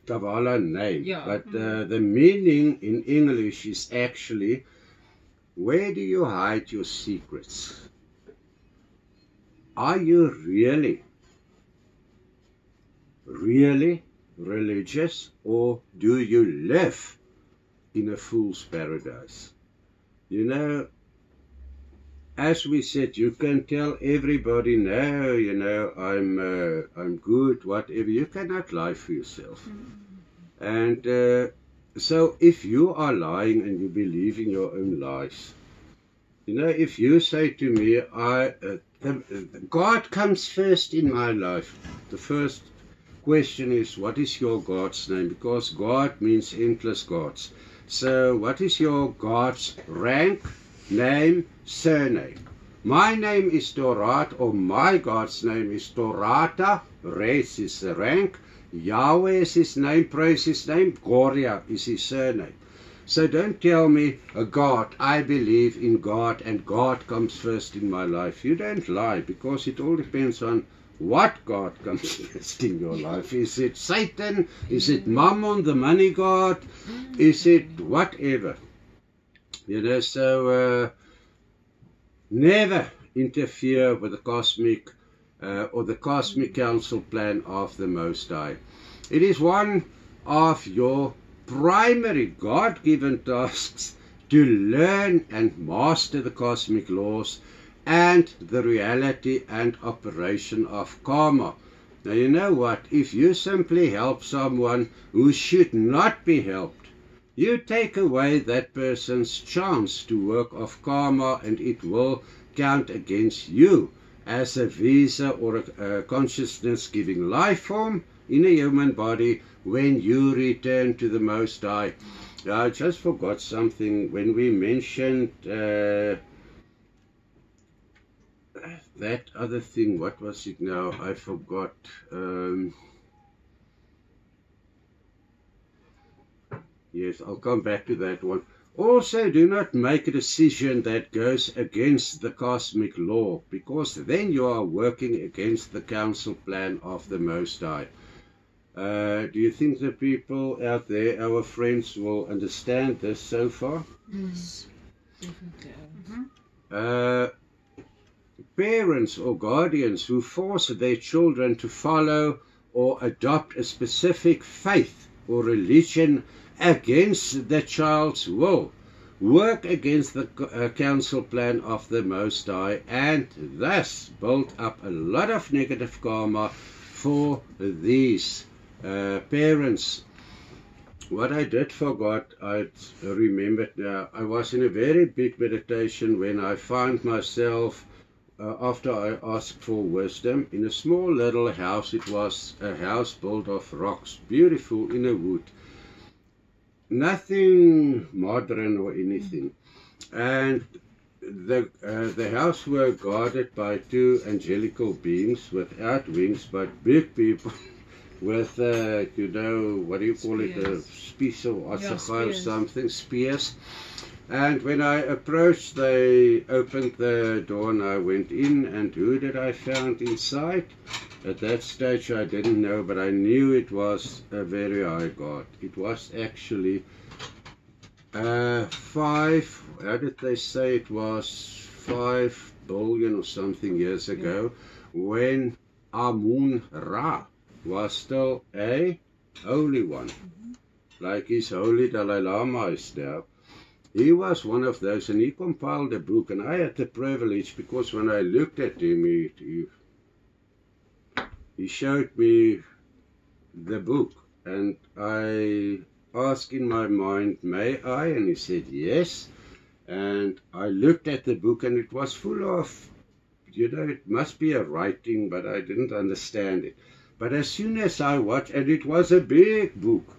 S1: Kabbalah name.
S3: Yeah.
S1: But the meaning in English is actually, where do you hide your secrets? Are you really religious, or do you live in a fool's paradise? You know, as we said, you can tell everybody, no, you know, I'm good, whatever. You cannot lie for yourself. And so if you are lying and you believe in your own lies, you know, if you say to me, God comes first in my life, the first question is, what is your God's name? Because God means endless gods. So what is your God's rank, name, surname? My name is Torata, or my God's name is Torata. Res is the rank. Yahweh is his name, praise his name. Goria is his surname. So don't tell me, God, I believe in God and God comes first in my life. You don't lie, because it all depends on what God comes first in your life. Is it Satan? Is it Mammon, the money god? Is it whatever? You know, so never interfere with the cosmic or the cosmic council plan of the Most High. It is one of your primary God-given tasks to learn and master the cosmic laws and the reality and operation of karma. Now, you know what? If you simply help someone who should not be helped, you take away that person's chance to work of karma, and it will count against you as a visa or a consciousness-giving life form in a human body when you return to the Most High. I just forgot something when we mentioned that other thing. What was it now? I forgot. Yes, I'll come back to that one. Also, do not make a decision that goes against the cosmic law, because then you are working against the counsel plan of the Most High. Do you think the people out there, our friends, will understand this so far?
S3: Yes, definitely.
S1: Parents or guardians who force their children to follow or adopt a specific faith or religion against the child's will work against the counsel plan of the Most High, and thus build up a lot of negative karma for these parents. What I did forgot, I remembered now. I was in a very big meditation when I found myself, after I asked for wisdom, in a small little house. It was a house built of rocks, beautiful in a wood. Nothing modern or anything. And the house were guarded by two angelical beings without wings, but big people with, you know, what do you call it, a spear or or something, spears. And when I approached, they opened the door and I went in, and who did I find inside? At that stage I didn't know, but I knew it was a very high God. It was actually 5, how did they say, it was 5 billion or something years ago, when Amun-Ra was still a holy one, like his holy Dalai Lama is now. He was one of those, and he compiled a book, and I had the privilege, because when I looked at him, he showed me the book, and I asked in my mind, may I? And he said yes. And I looked at the book, and it was full of, you know, it must be a writing, but I didn't understand it. But as soon as I watched, and it was a big book,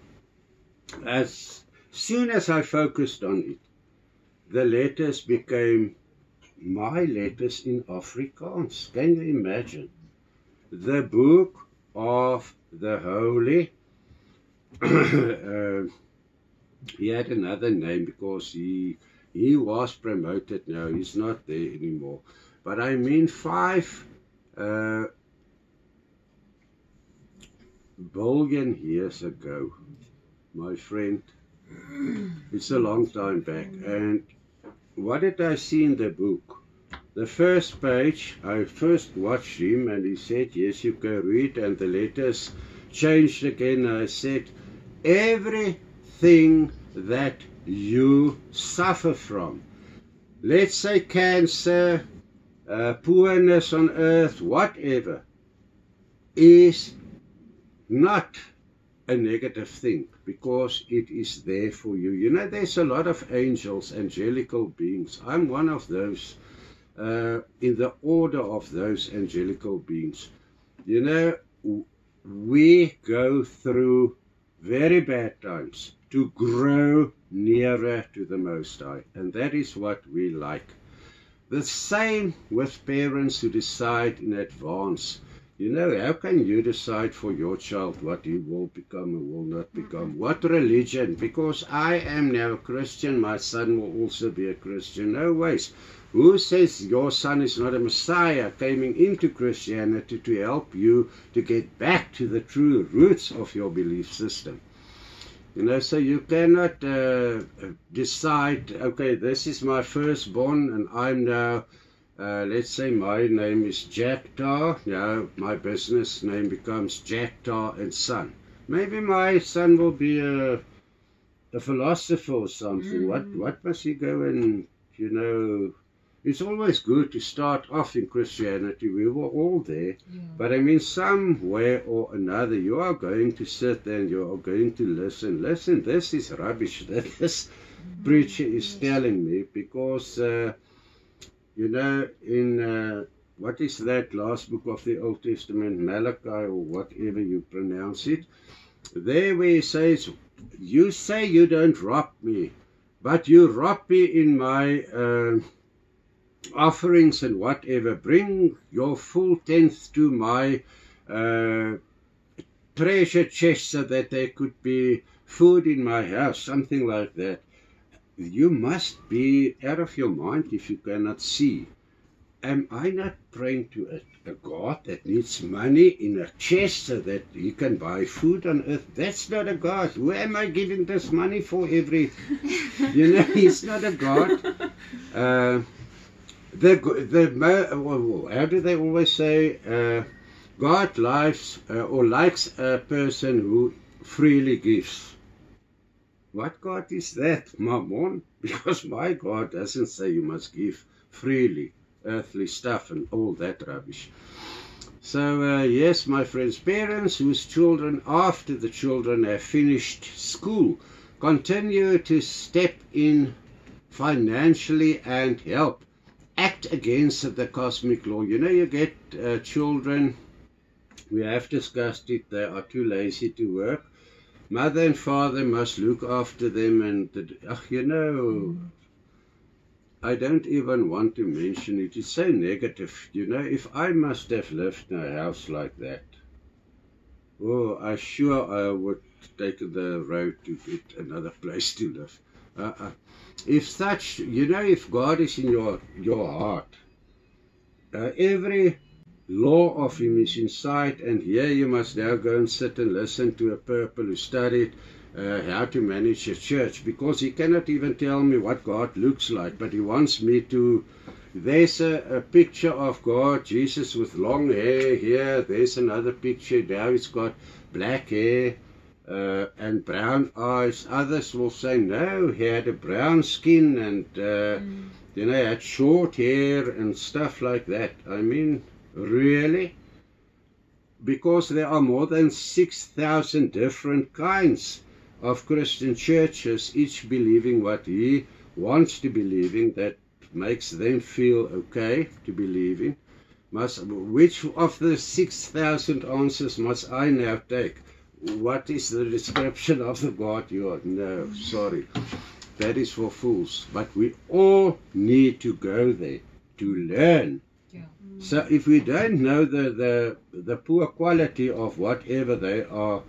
S1: as soon as I focused on it, the letters became my letters in Afrikaans. Can you imagine? The book of the Holy, he had another name because he was promoted now. He's not there anymore. But I mean 5 billion years ago, my friend. It's a long time back. And what did I see in the book? The first page, I first watched him and he said, yes, you can read, and the letters changed again. I said, everything that you suffer from, let's say cancer, poorness on earth, whatever, is not a negative thing, because it is there for you. You know, there's a lot of angels, angelical beings. I'm one of those, in the order of those angelical beings. You know, we go through very bad times to grow nearer to the Most High, and that is what we like. The same with parents who decide in advance. You know, how can you decide for your child what he will become or will not become? What religion? Because I am now a Christian, my son will also be a Christian. No ways. Who says your son is not a Messiah coming into Christianity to help you to get back to the true roots of your belief system? You know, so you cannot decide, okay, this is my firstborn and I'm now, let's say my name is Jack Tar. Now my business name becomes Jack Tar and Son. Maybe my son will be a a philosopher or something. What must he go and, you know, it's always good to start off in Christianity. We were all there.
S3: Yeah.
S1: But I mean, somewhere or another, you are going to sit there and you are going to listen. Listen, this is rubbish that this preacher is telling me, because, you know, in, what is that last book of the Old Testament, Malachi or whatever you pronounce it, there where he says, you say you don't rob me, but you rob me in my offerings and whatever. Bring your full tenth to my treasure chest so that there could be food in my house, something like that. You must be out of your mind if you cannot see. Am I not praying to a God that needs money in a chest so that he can buy food on earth? That's not a God. Who am I giving this money for every... You know, he's not a God. How do they always say? God likes a person who freely gives. What God is that, Mammon? Because my God doesn't say you must give freely, earthly stuff and all that rubbish. So, yes, my friends, parents whose children, after the children have finished school, continue to step in financially and help. Act against the cosmic law. You know, you get children, we have discussed it, they are too lazy to work. Mother and father must look after them, and, you know, I don't even want to mention it. It's so negative. You know, if I must have lived in a house like that, oh, I sure I would take the road to get another place to live. If such, you know, if God is in your heart, every law of him is inside, and here you must now go and sit and listen to a purple who studied how to manage a church, because he cannot even tell me what God looks like, but he wants me to. There's a picture of God, Jesus with long hair here. There's another picture, now he's got black hair and brown eyes. Others will say no, he had a brown skin and you know, had short hair and stuff like that. I mean, really? Because there are more than 6,000 different kinds of Christian churches, each believing what he wants to believe in, that makes them feel okay to believe in. Which of the 6,000 answers must I now take? What is the description of the God you are? No, sorry. That is for fools. But we all need to go there to learn.
S3: Yeah.
S1: So if we don't know the poor quality of whatever they are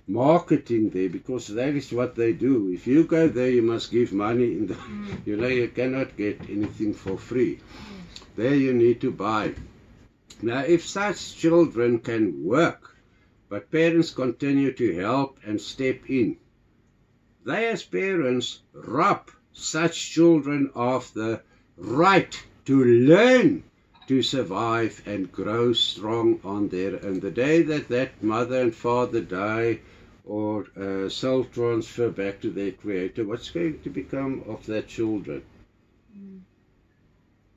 S1: marketing there, because that is what they do. If you go there, you must give money. In the, you know, you cannot get anything for free. There you need to buy. Now, if such children can work, but parents continue to help and step in, they as parents rob such children of the right to learn to survive and grow strong on their own. The day that that mother and father die or soul transfer back to their creator, what's going to become of their children?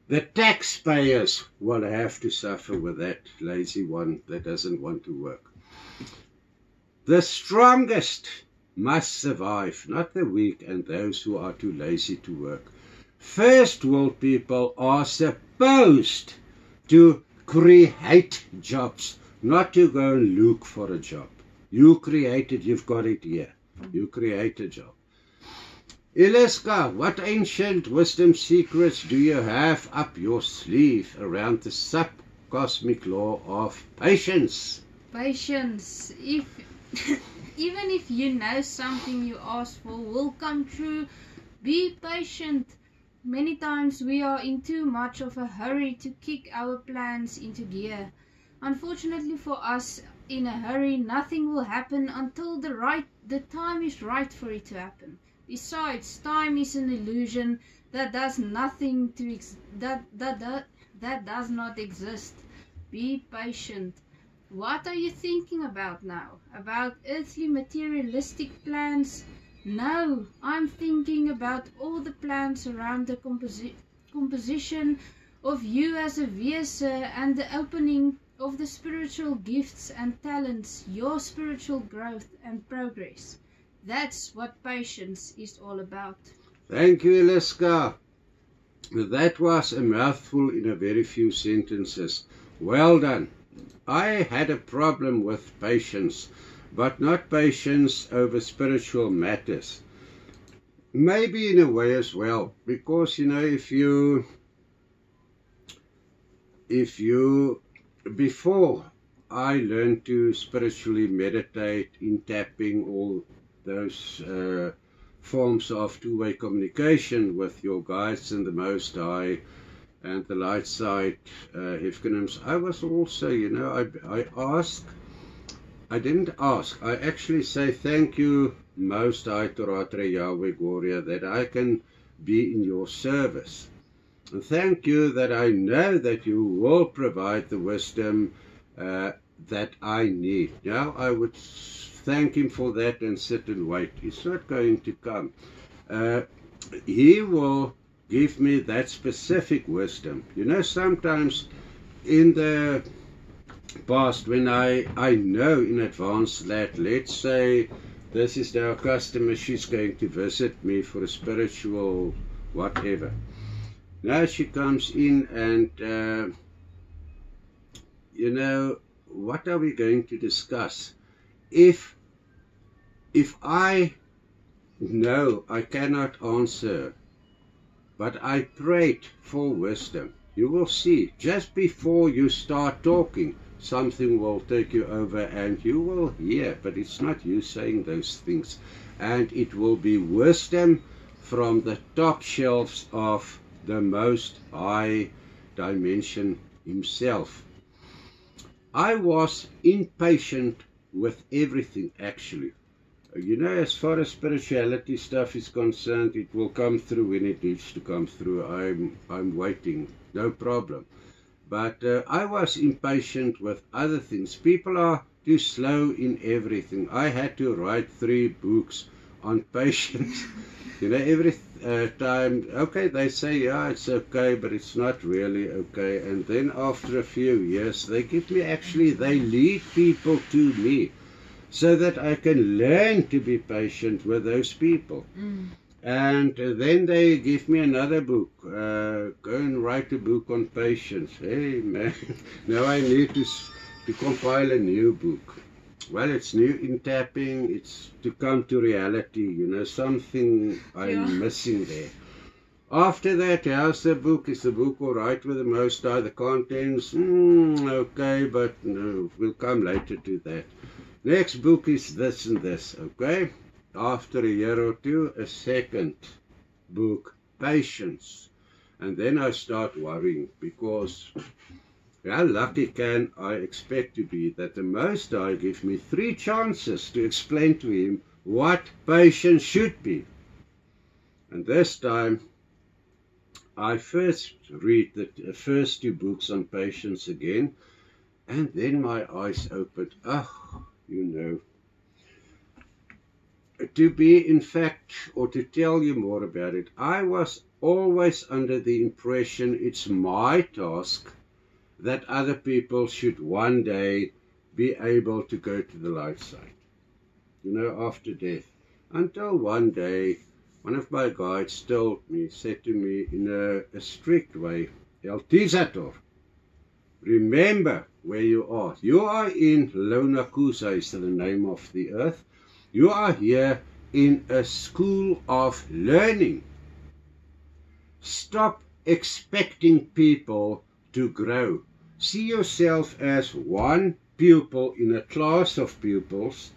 S1: The taxpayers will have to suffer with that lazy one that doesn't want to work. The strongest must survive, not the weak and those who are too lazy to work. First world people are supposed to create jobs, not to go and look for a job. You create it, you've got it here. You create a job. Iliska, what ancient wisdom secrets do you have up your sleeve around the sub-cosmic law of patience?
S2: Patience. Even if you know something you ask for will come true, be patient. Many times we are in too much of a hurry to kick our plans into gear. Unfortunately for us, in a hurry, nothing will happen until the time is right for it to happen. Besides, time is an illusion that does nothing to that does not exist. Be patient. What are you thinking about now? About earthly materialistic plans? No, I'm thinking about all the plans around the composition of you as a vessel and the opening of the spiritual gifts and talents, your spiritual growth and progress. That's what patience is all about.
S1: Thank you, Eliska. That was a mouthful in a very few sentences. Well done. I had a problem with patience, but not patience over spiritual matters. Maybe in a way as well, because if you before I learned to spiritually meditate in tapping, all those forms of two-way communication with your guides and the Most High and the light side Hefkenims, I was also, I didn't ask, I actually say thank you, Most High Torata, JAWE GORIA, that I can be in your service. And thank you that I know that you will provide the wisdom that I need. Now I would thank him for that and sit and wait. He's not going to come. He will give me that specific wisdom. Sometimes in the past when I know in advance that, let's say, this is our customer, she's going to visit me for a spiritual whatever. Now she comes in and, what are we going to discuss? If I know I cannot answer, but I prayed for wisdom, you will see, just before you start talking, something will take you over and you will hear, but it's not you saying those things. And it will be wisdom from the top shelves of the Most High dimension himself. I was impatient with everything, actually. As far as spirituality stuff is concerned, it will come through when it needs to come through. I'm waiting, no problem. But I was impatient with other things. People are too slow in everything. I had to write 3 books on patience. Every time, okay, they say, yeah, it's okay, but it's not really okay. And then after a few years, they lead people to me so that I can learn to be patient with those people. And then they give me another book. Go and write a book on patience. Hey, man, now I need to compile a new book. Well, it's new in tapping. It's to come to reality, something I'm missing there. After that, how's the book? Is the book all right with the Most High? The contents, okay, but no, we'll come later to that. Next book is this and this, okay? After a year or two, a second book, patience. And then I start worrying, because how lucky can I expect to be that the Most High give me 3 chances to explain to him what patience should be. And this time, I first read the first 2 books on patience again, and then my eyes opened. To be, in fact, or to tell you more about it, I was always under the impression it's my task that other people should one day be able to go to the light side, after death. Until one day, one of my guides said to me in a strict way, El Tizator, remember where you are. You are in Lonakusa, is the name of the earth. You are here in a school of learning. Stop expecting people to grow. See yourself as one pupil in a class of pupils.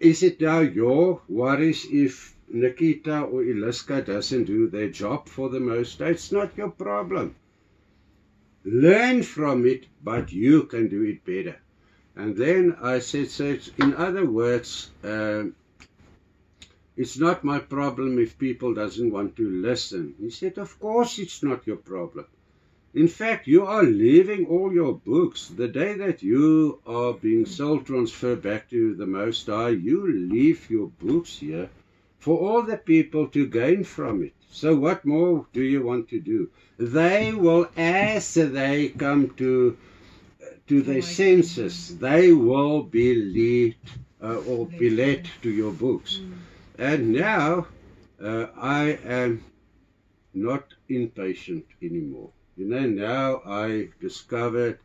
S1: Is it now your worries if Nikita or Eliska doesn't do their job for the Most High? It's not your problem. Learn from it, but you can do it better. And then I said, so in other words, it's not my problem if people doesn't want to listen. He said, of course it's not your problem. In fact, you are leaving all your books. The day that you are being soul transferred back to the Most High, you leave your books here for all the people to gain from it. So what more do you want to do? They will, as they come to their senses, they will be led to your books. And now I am not impatient anymore. You know, now I discovered,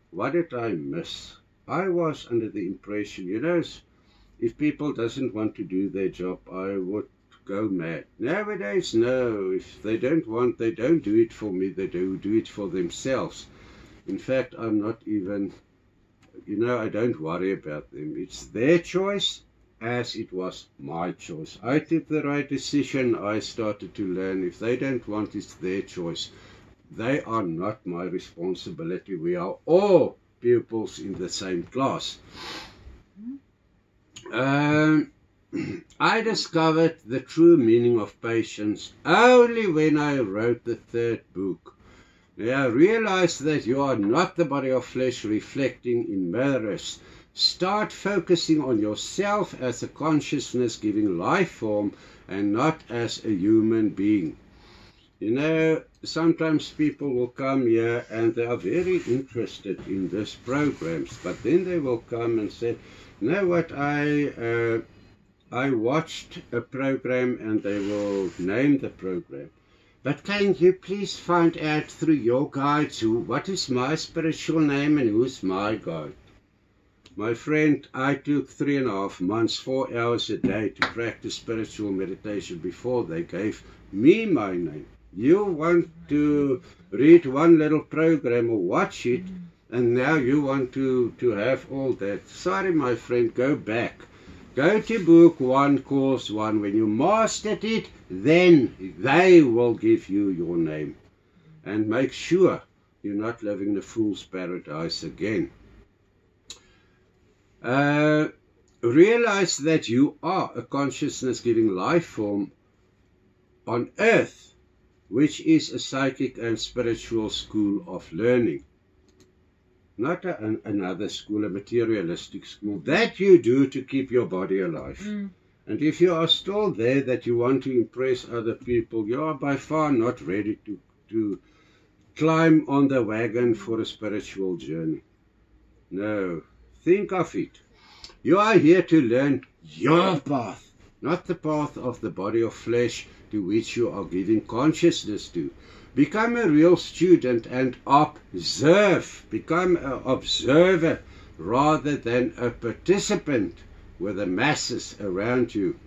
S1: what did I miss? I was under the impression, you know, if people doesn't want to do their job, I would go mad. Nowadays, no. If they don't want, they don't do it for me. They do it for themselves. In fact, I'm not even, you know, I don't worry about them. It's their choice as it was my choice. I took the right decision. I started to learn. If they don't want, it's their choice. They are not my responsibility. We are all pupils in the same class. I discovered the true meaning of patience only when I wrote the third book. Now, realize that you are not the body of flesh reflecting in mirrors. Start focusing on yourself as a consciousness giving life form and not as a human being. You know, sometimes people will come here and they are very interested in these programs, but then they will come and say, you know what, I watched a program, and they will name the program. But can you please find out through your guides what is my spiritual name and who's my guide? My friend, I took 3.5 months, 4 hours a day to practice spiritual meditation before they gave me my name. You want to read one little program or watch it, and now you want to have all that. Sorry, my friend, go back. Go to book 1, course 1. When you mastered it, then they will give you your name. And make sure you're not living the fool's paradise again. Realize that you are a consciousness giving life form on earth, which is a psychic and spiritual school of learning. Not another school, a materialistic school. That you do to keep your body alive. And if you are still there that you want to impress other people, you are by far not ready to climb on the wagon for a spiritual journey. No, think of it. You are here to learn your path, not the path of the body of flesh to which you are giving consciousness to. Become a real student and observe. Become an observer rather than a participant with the masses around you.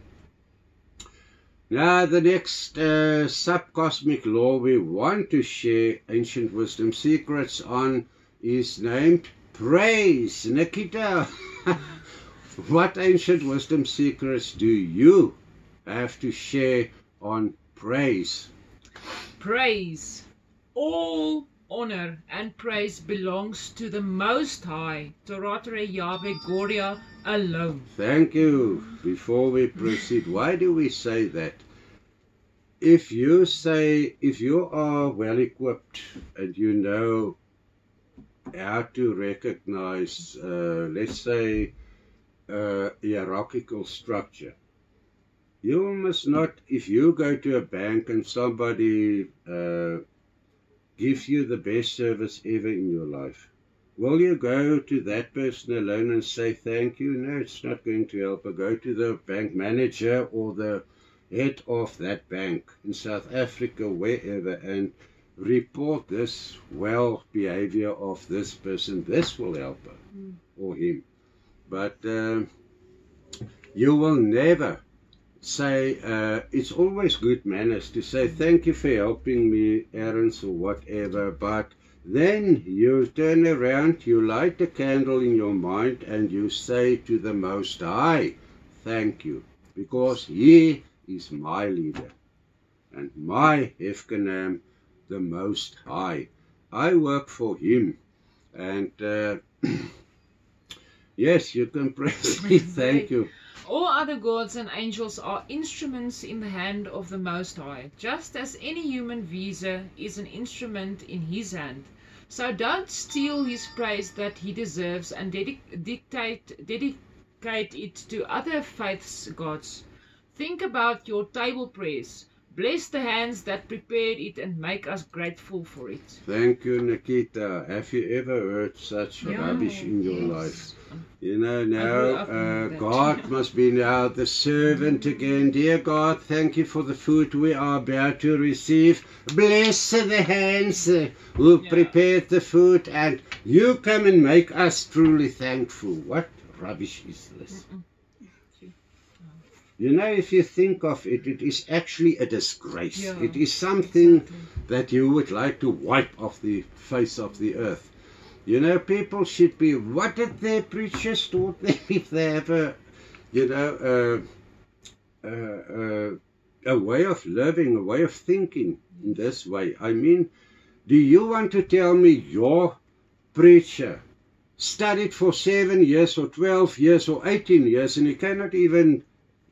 S1: Now, the next subcosmic law we want to share ancient wisdom secrets on is named praise. Nikita, what ancient wisdom secrets do you have to share on praise?
S3: Praise. All honor and praise belongs to the Most High, Torata JAWE GORIA alone.
S1: Thank you. Before we proceed, why do we say that? If you are well equipped and you know how to recognize, let's say, hierarchical structure, you must not, if you go to a bank and somebody gives you the best service ever in your life, will you go to that person alone and say thank you? No, it's not going to help. Or go to the bank manager or the head of that bank in South Africa, wherever, and report this well behavior of this person. This will help her or him. But you will never say, it's always good manners to say thank you for helping me, errands or whatever, but then you turn around, you light a candle in your mind and you say to the Most High, thank you, because He is my leader and my Hefkanam, the Most High. I work for Him, and yes, you can praise me. Thank you.
S3: All other gods and angels are instruments in the hand of the Most High, just as any human visa is an instrument in His hand. So don't steal His praise that He deserves and dedicate it to other faiths' gods. Think about your table prayers. Bless the hands that prepared it and make us grateful for it.
S1: Thank you, Nikita. Have you ever heard such rubbish in your life? You know, now God must be now the servant again. Dear God, thank you for the food we are about to receive. Bless the hands who prepared the food, and you come and make us truly thankful. What rubbish is this? You know, if you think of it, it is actually a disgrace.
S3: Yeah,
S1: it is something that you would like to wipe off the face of the earth. You know, people should be, what did their preachers taught them if they have a, you know, a way of living, a way of thinking in this way? I mean, do you want to tell me your preacher studied for 7 years or 12 years or 18 years and he cannot even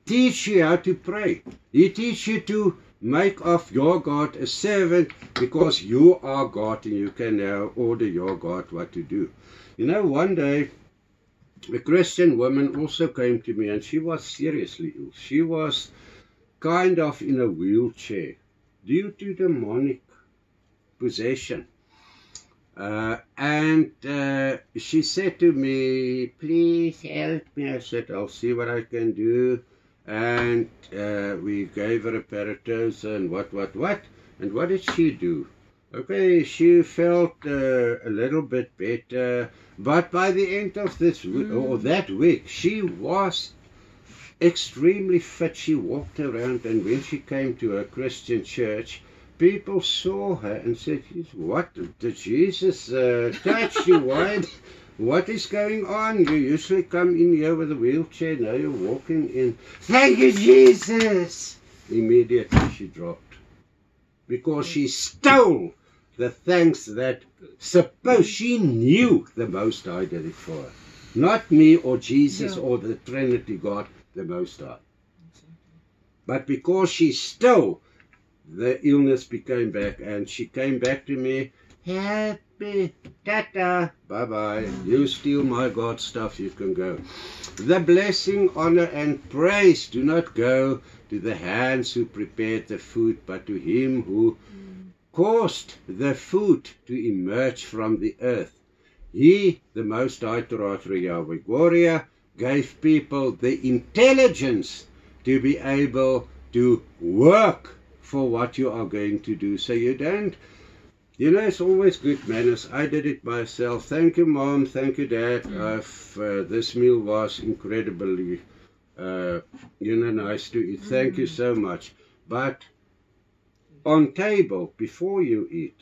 S1: teach you how to pray? He teach you to make of your God a servant because you are God and you can now order your God what to do. You know, one day a Christian woman also came to me and she was seriously ill. She was kind of in a wheelchair due to demonic possession. And she said to me, please help me. I said, I'll see what I can do. And we gave her a paratose and what. And what did she do? Okay, she felt a little bit better. But by the end of this or that week, she was extremely fit. She walked around, and when she came to a Christian church, people saw her and said, what, did Jesus touch you? What is going on? You usually come in here with a wheelchair, now you're walking in. Thank you, Jesus! Immediately she dropped. Because she stole the thanks that suppose she knew the Most High did it for her. Not me or Jesus or the Trinity God, the Most High. But because she stole, the illness became back, and she came back to me, help me, tata, bye-bye, you steal my God stuff, you can go. The blessing, honor, and praise do not go to the hands who prepared the food, but to him who caused the food to emerge from the earth. He, the Most High Torata, JAWE GORIA, gave people the intelligence to be able to work for what you are going to do. So you don't, you know, it's always good manners. I did it myself. Thank you, Mom. Thank you, Dad. This meal was incredibly, you know, nice to eat. Thank you so much. But on table, before you eat,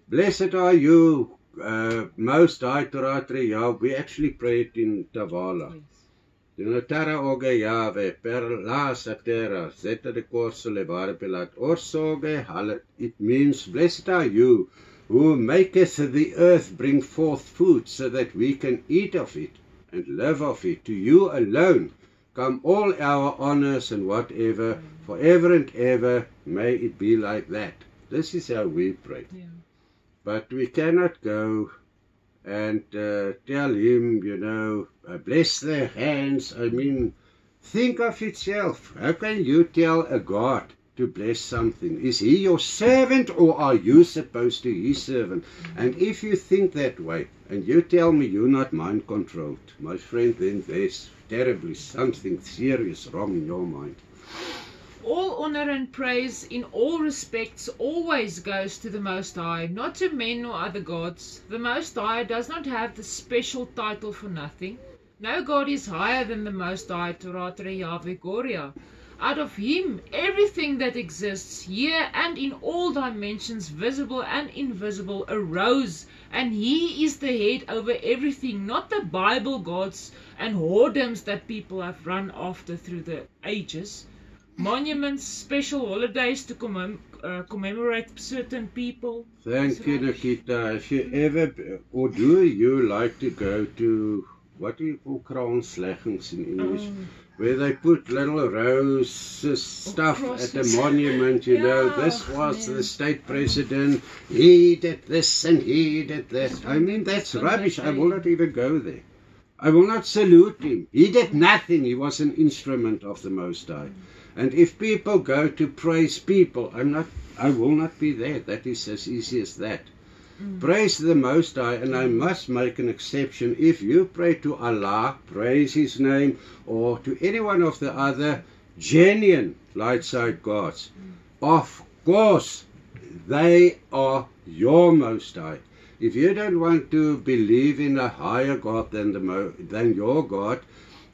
S1: blessed are you, Most High Torata JAWE. We actually pray it in Tavala. You know, Tara oge Yahweh, per la satera, zeta de corso levare pelat orsoge, it means, blessed are you, who maketh the earth bring forth food, so that we can eat of it and live of it. To you alone come all our honors and whatever, forever and ever, may it be like that. This is how we pray. Yeah. But we cannot go and tell him, you know, bless their hands. I mean, think of itself. How can you tell a God to bless something? Is he your servant, or are you supposed to be his servant? And if you think that way, and you tell me you're not mind controlled, my friend, then there's terribly something serious wrong in your mind.
S3: All honor and praise in all respects always goes to the Most High, not to men or other gods. The Most High does not have the special title for nothing. No God is higher than the Most High Torata JAWE GORIA. Out of him, everything that exists here and in all dimensions, visible and invisible, arose, and he is the head over everything, not the Bible gods and whoredoms that people have run after through the ages. Monuments, special holidays to commemorate certain people.
S1: Thank you, Nikita. If you ever, or do you like to go to, what do you call kraansleggings in English? Where they put little roses, stuff at the monument, you know, this was the state president, he did this and he did that. I mean, that's rubbish. I will not even go there. I will not salute him. He did nothing. He was an instrument of the Most High. And if people go to praise people, I will not be there. That is as easy as that. Praise the Most High, and I must make an exception. If you pray to Allah, praise His name, or to any one of the other genuine light side gods, of course, they are your Most High. If you don't want to believe in a higher God than your God,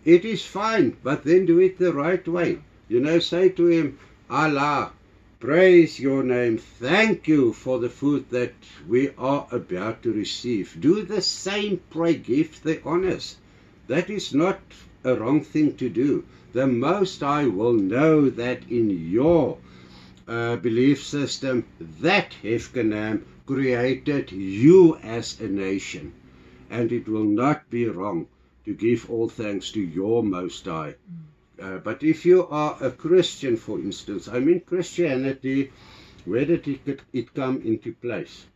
S1: it is fine, but then do it the right way. You know, say to Him, Allah, praise your name. Thank you for the food that we are about to receive. Do the same, pray, give the honors. That is not a wrong thing to do. The Most High will know that in your belief system, that Hefkanam created you as a nation. And it will not be wrong to give all thanks to your Most High. But if you are a Christian, for instance, I mean Christianity, where did it come into place?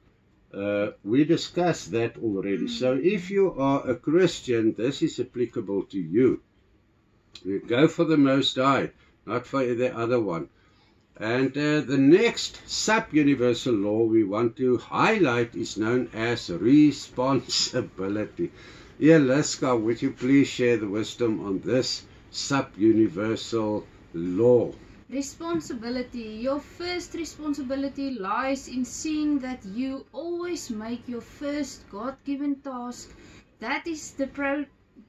S1: We discussed that already. So if you are a Christian, this is applicable to you. You go for the Most High, not for the other one. And the next sub-universal law we want to highlight is known as responsibility. Eliska, would you please share the wisdom on this sub-universal law?
S2: Responsibility. Your first responsibility lies in seeing that you always make your first God-given task, that is the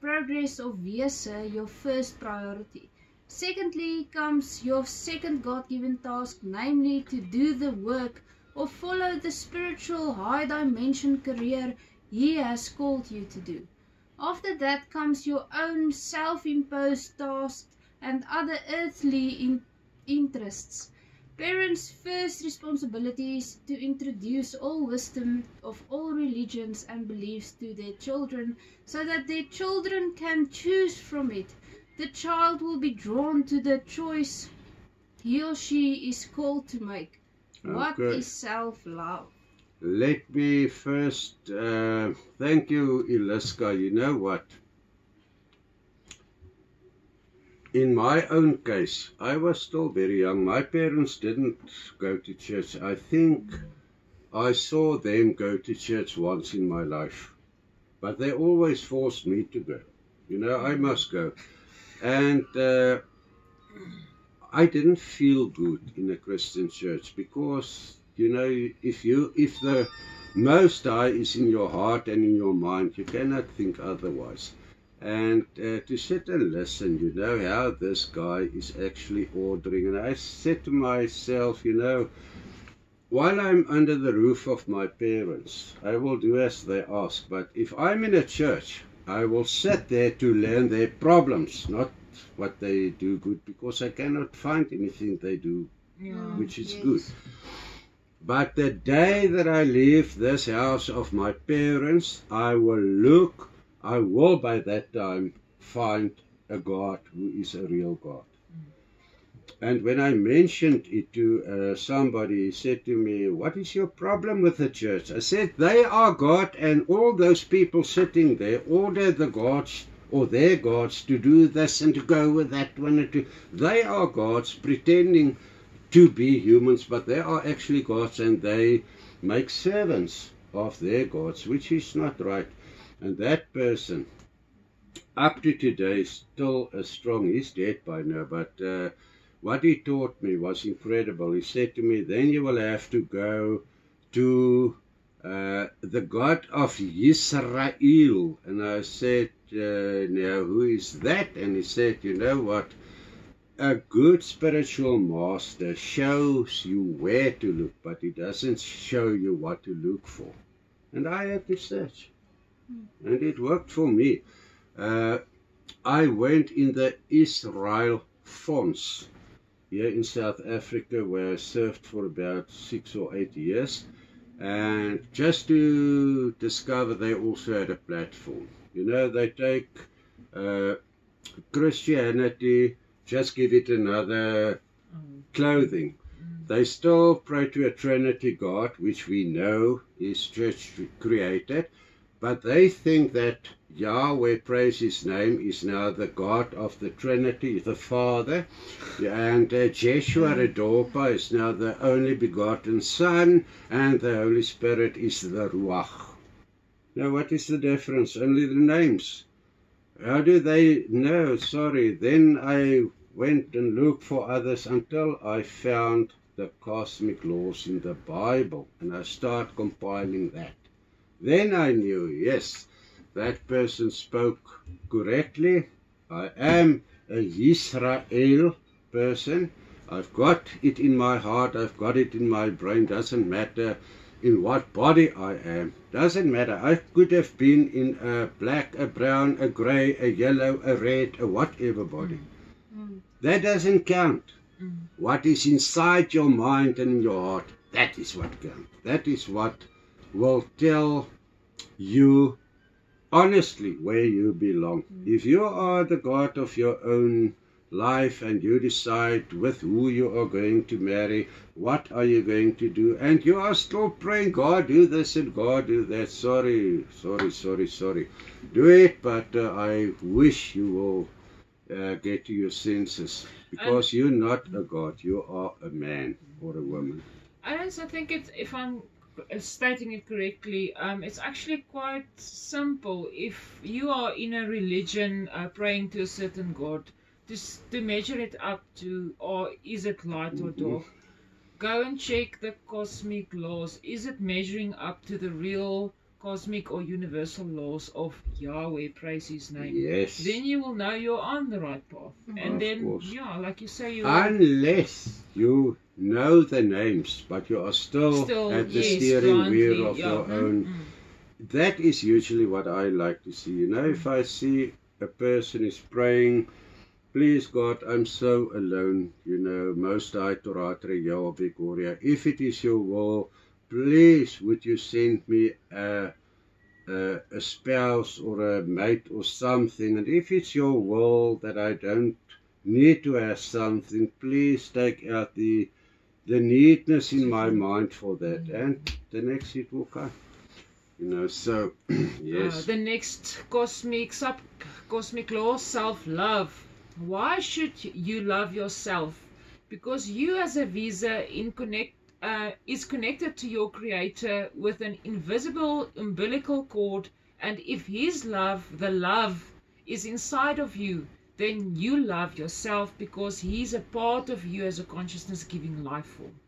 S2: progress of Wese, your first priority. Secondly comes your second God-given task, namely to do the work or follow the spiritual high dimension career He has called you to do. After that comes your own self-imposed tasks and other earthly interests. Parents' first responsibility is to introduce all wisdom of all religions and beliefs to their children, so that their children can choose from it. The child will be drawn to the choice he or she is called to make. What is self-love?
S1: Let me first thank you, Eliska. You know what? In my own case, I was still very young. My parents didn't go to church. I think I saw them go to church once in my life. But they always forced me to go. You know, I must go. And I didn't feel good in a Christian church because, you know, if the Most High is in your heart and in your mind, you cannot think otherwise. And to sit and listen, you know, how this guy is actually ordering. And I said to myself, you know, while I'm under the roof of my parents, I will do as they ask. But if I'm in a church, I will sit there to learn their problems, not what they do good, because I cannot find anything they do which is good. But the day that I leave this house of my parents, I will by that time find a God who is a real God. And when I mentioned it to somebody, he said to me, what is your problem with the church? I said, they are God, and all those people sitting there order the gods or their gods to do this and to go with that one. And they are gods pretending to be humans, but they are actually gods, and they make servants of their gods, which is not right. And that person, up to today, is still as strong. He's dead by now, but what he taught me was incredible. He said to me, then you will have to go to the God of Israel. And I said, now who is that? And he said, you know what? A good spiritual master shows you where to look, but he doesn't show you what to look for. And I had to search. And it worked for me. I went in the Israel Fonds here in South Africa, where I served for about 6 or 8 years, and just to discover they also had a platform. You know, they take Christianity, just give it another clothing. They still pray to a Trinity God, which we know is church created, but they think that Yahweh, praise his name, is now the God of the Trinity, the Father, and Jeshua Redopa is now the only begotten Son, and the Holy Spirit is the Ruach. Now what is the difference? Only the names. How do they know? Sorry, then I went and looked for others until I found the cosmic laws in the Bible, and I started compiling that. Then I knew, yes, that person spoke correctly. I am a Yisrael person. I've got it in my heart, I've got it in my brain. Doesn't matter in what body I am. Doesn't matter. I could have been in a black, a brown, a grey, a yellow, a red, a whatever body. That doesn't count. What is inside your mind and in your heart, that is what counts. That is what will tell you honestly where you belong. If you are the God of your own life and you decide with who you are going to marry, what are you going to do, and you are still praying, God do this and God do that, sorry. Do it, but I wish you will get to your senses, because you're not a God, you are a man or a woman.
S3: I also think it's, if I'm stating it correctly, it's actually quite simple. If you are in a religion praying to a certain God, to measure it up to, or is it light or dark, go and check the cosmic laws. Is it measuring up to the real cosmic or universal laws of Yahweh, praise his name?
S1: Yes.
S3: Then you will know you're on the right path. And
S1: Of
S3: then,
S1: course.
S3: yeah, like you say, you
S1: Unless you know the names, but you are still at the
S3: yes,
S1: steering
S3: blindly,
S1: wheel of
S3: yeah.
S1: your own. That is usually what I like to see. You know, if I see a person is praying, please God, I'm so alone, you know, Most High Torata, JAWE GORIA. If it is your will, please would you send me a spouse or a mate or something. And if it's your will that I don't need to have something, please take out the needness in my mind for that. And the next it will come. You know, so, yes.
S3: The next cosmic law, self-love. Why should you love yourself? Because you as a visa is connected to your Creator with an invisible umbilical cord, and if His love, the love, is inside of you, then you love yourself because He's a part of you as a consciousness-giving life form.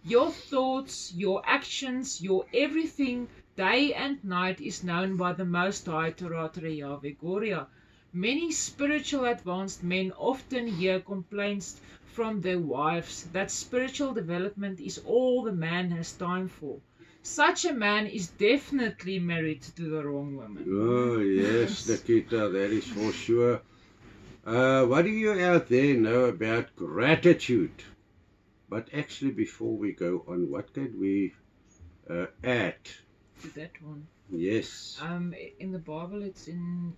S3: Your thoughts, your actions, your everything, day and night, is known by the Most High Torata JAWE GORIA. Many spiritual advanced men often hear complaints from their wives that spiritual development is all the man has time for. Such a man is definitely married to the wrong woman.
S1: Oh, yes, Nikita, that is for sure. What do you out there know about gratitude? But actually, before we go on, what can we add?
S3: To that one.
S1: Yes.
S3: In the Bible, it's in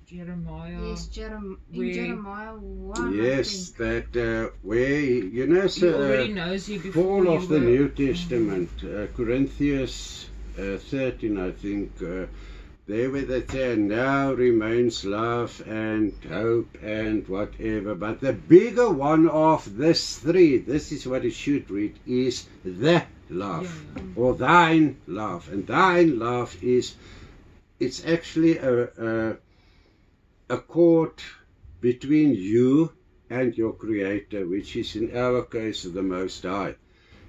S3: Jeremiah.
S2: Yes, Jeremiah 1.
S1: Yes, that where, you know,
S3: He already knows you before
S1: Paul
S3: you
S1: of the
S3: were.
S1: New Testament, Corinthians 13, I think, there where they say, now remains love and hope and whatever. But the bigger one of this three, this is what it should read, is the love, or thine love. And thine love is, it's actually a cord between you and your Creator, which is in our case the Most High.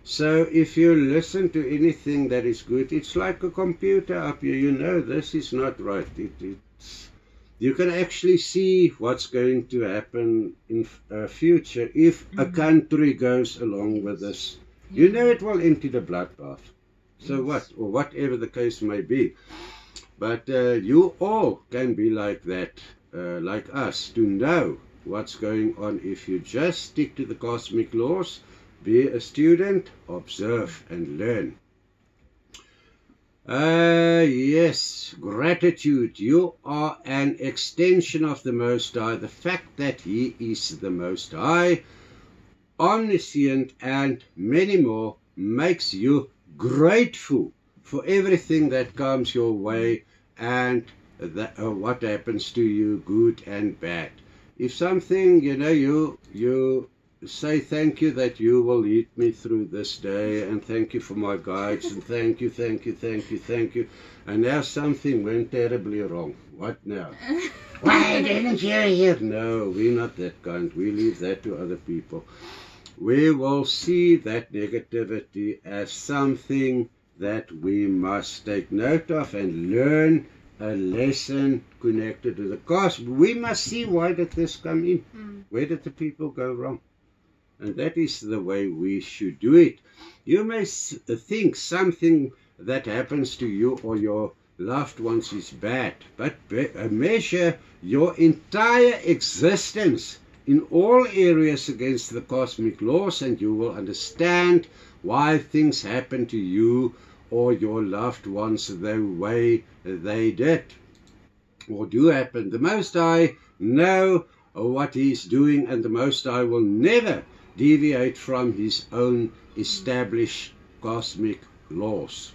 S1: So if you listen to anything that is good, it's like a computer up here, you know this is not right. You can actually see what's going to happen in future if a country goes along with this. You know it will empty the bloodbath. So what, or whatever the case may be. But you all can be like that, like us, to know what's going on if you just stick to the cosmic laws. Be a student, observe and learn. Yes, gratitude. You are an extension of the Most High. The fact that He is the Most High, omniscient and many more, makes you grateful for everything that comes your way and what happens to you, good and bad. If something, you say thank you that you will lead me through this day, and thank you for my guides, and thank you, thank you, thank you, thank you. And now something went terribly wrong. What now? Why didn't you hear? No, we're not that kind. We leave that to other people. We will see that negativity as something that we must take note of and learn a lesson connected to the cause. We must see, why did this come in? Where did the people go wrong? And that is the way we should do it. You may think something that happens to you or your loved ones is bad, but measure your entire existence in all areas against the cosmic laws, and you will understand why things happen to you or your loved ones the way they did or do happen. The Most High know what He's doing, and the Most High will never deviate from His own established cosmic laws.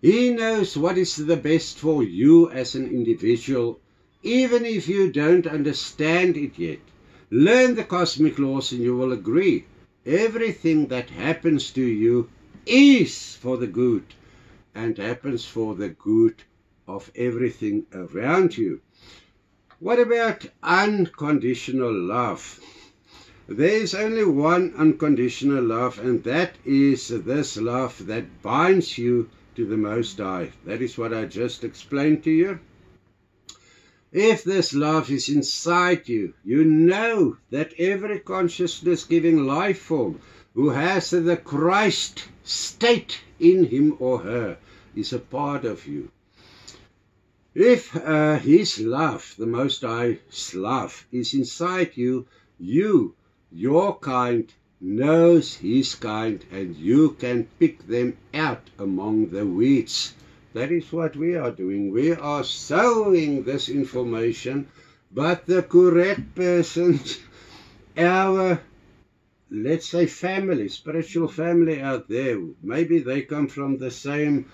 S1: He knows what is the best for you as an individual, even if you don't understand it yet. Learn the cosmic laws and you will agree. Everything that happens to you is for the good and happens for the good of everything around you. What about unconditional love? There is only one unconditional love, and that is this love that binds you to the Most High. That is what I just explained to you. If this love is inside you, you know that every consciousness-giving life form who has the Christ state in him or her is a part of you. If His love, the Most High's love, is inside you, your kind, knows His kind, and you can pick them out among the weeds. That is what we are doing. We are sowing this information, but the correct persons, our, let's say, family, spiritual family out there, maybe they come from the same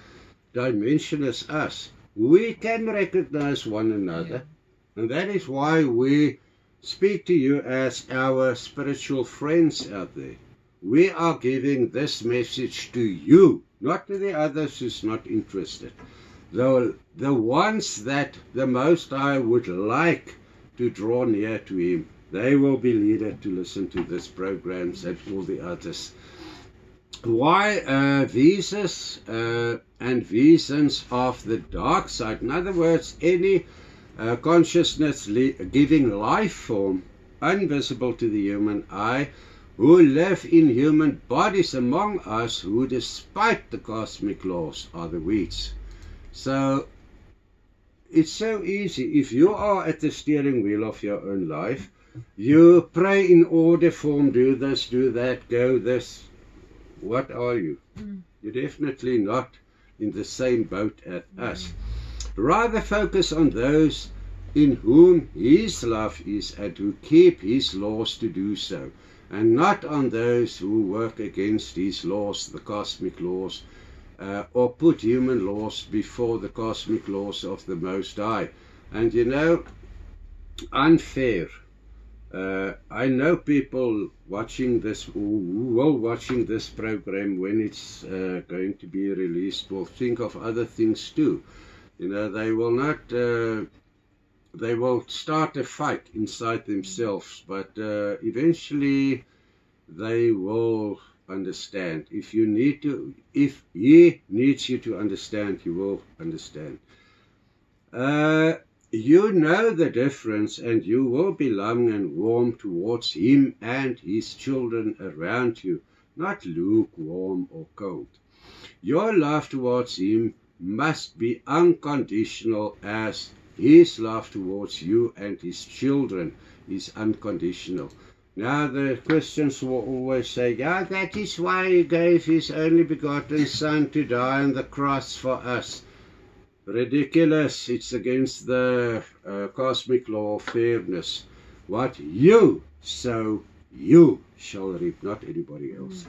S1: dimension as us. We can recognize one another, and that is why we speak to you as our spiritual friends out there. We are giving this message to you, not to the others who's not interested. The ones that the Most High would like to draw near to Him, they will be leaded to listen to this programs and all the others. Why visas and visions of the dark side? In other words, any consciousness-giving life form, invisible to the human eye, who live in human bodies among us, who despite the cosmic laws are the weeds. So it's so easy. If you are at the steering wheel of your own life, you pray in order form, do this, do that, go this. What are you? You're definitely not in the same boat as us. Rather focus on those in whom His love is and who keep His laws to do so, and not on those who work against His laws, the cosmic laws, or put human laws before the cosmic laws of the Most High. And you know, unfair. I know people watching this, who will watching this program when it's going to be released, will think of other things too. You know, they will not, they will start a fight inside themselves, but eventually they will understand. If you need to, if He needs you to understand, you will understand. You know the difference, and you will be loving and warm towards Him and His children around you, not lukewarm or cold. Your love towards Him must be unconditional, as His love towards you and His children is unconditional. Now the Christians will always say, yeah, that is why He gave His only begotten Son to die on the cross for us. Ridiculous. It's against the cosmic law of fairness. What you sow, you shall reap, not anybody else.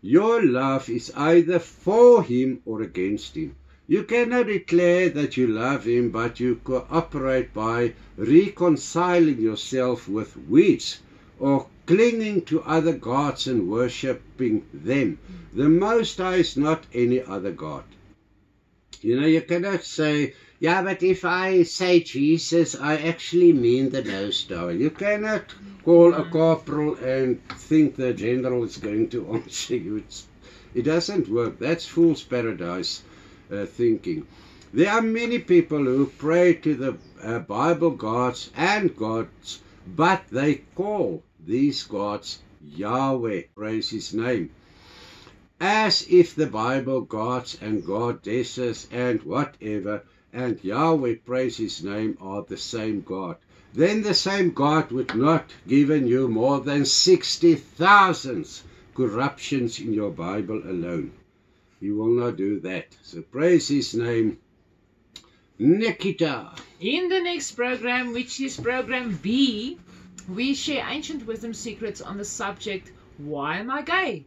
S1: Your love is either for him or against him. You cannot declare that you love him, but you cooperate by reconciling yourself with weeds or clinging to other gods and worshipping them. The Most High is not any other God. You know, you cannot say, yeah, but if I say Jesus, I actually mean the Most High. You cannot call a corporal and think the general is going to answer you. It doesn't work. That's fool's paradise thinking. There are many people who pray to the Bible gods and gods, but they call these gods Yahweh, praise his name, as if the Bible gods and goddesses and whatever and Yahweh, praise his name, are the same God. Then the same God would not given you more than 60,000 corruptions in your Bible alone. He will not do that. So praise his name. Nikita.
S3: In the next program, which is program B, we share ancient wisdom secrets on the subject, why am I gay?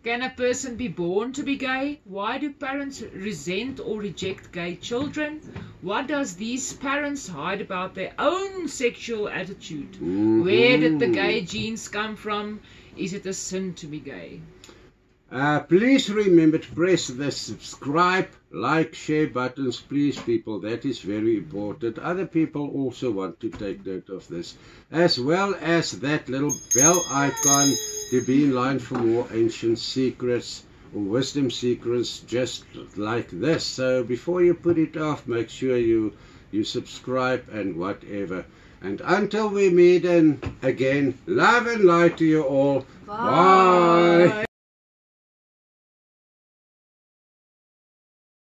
S3: Can a person be born to be gay? Why do parents resent or reject gay children? What does these parents hide about their own sexual attitude? Where did the gay genes come from? Is it a sin to be gay?
S1: Please remember to press the subscribe, like, share buttons, please, people. That is very important. Other people also want to take note of this, as well as that little bell icon to be in line for more ancient secrets or wisdom secrets just like this. So before you put it off, make sure you subscribe and whatever. And until we meet again, love and light to you all. Bye.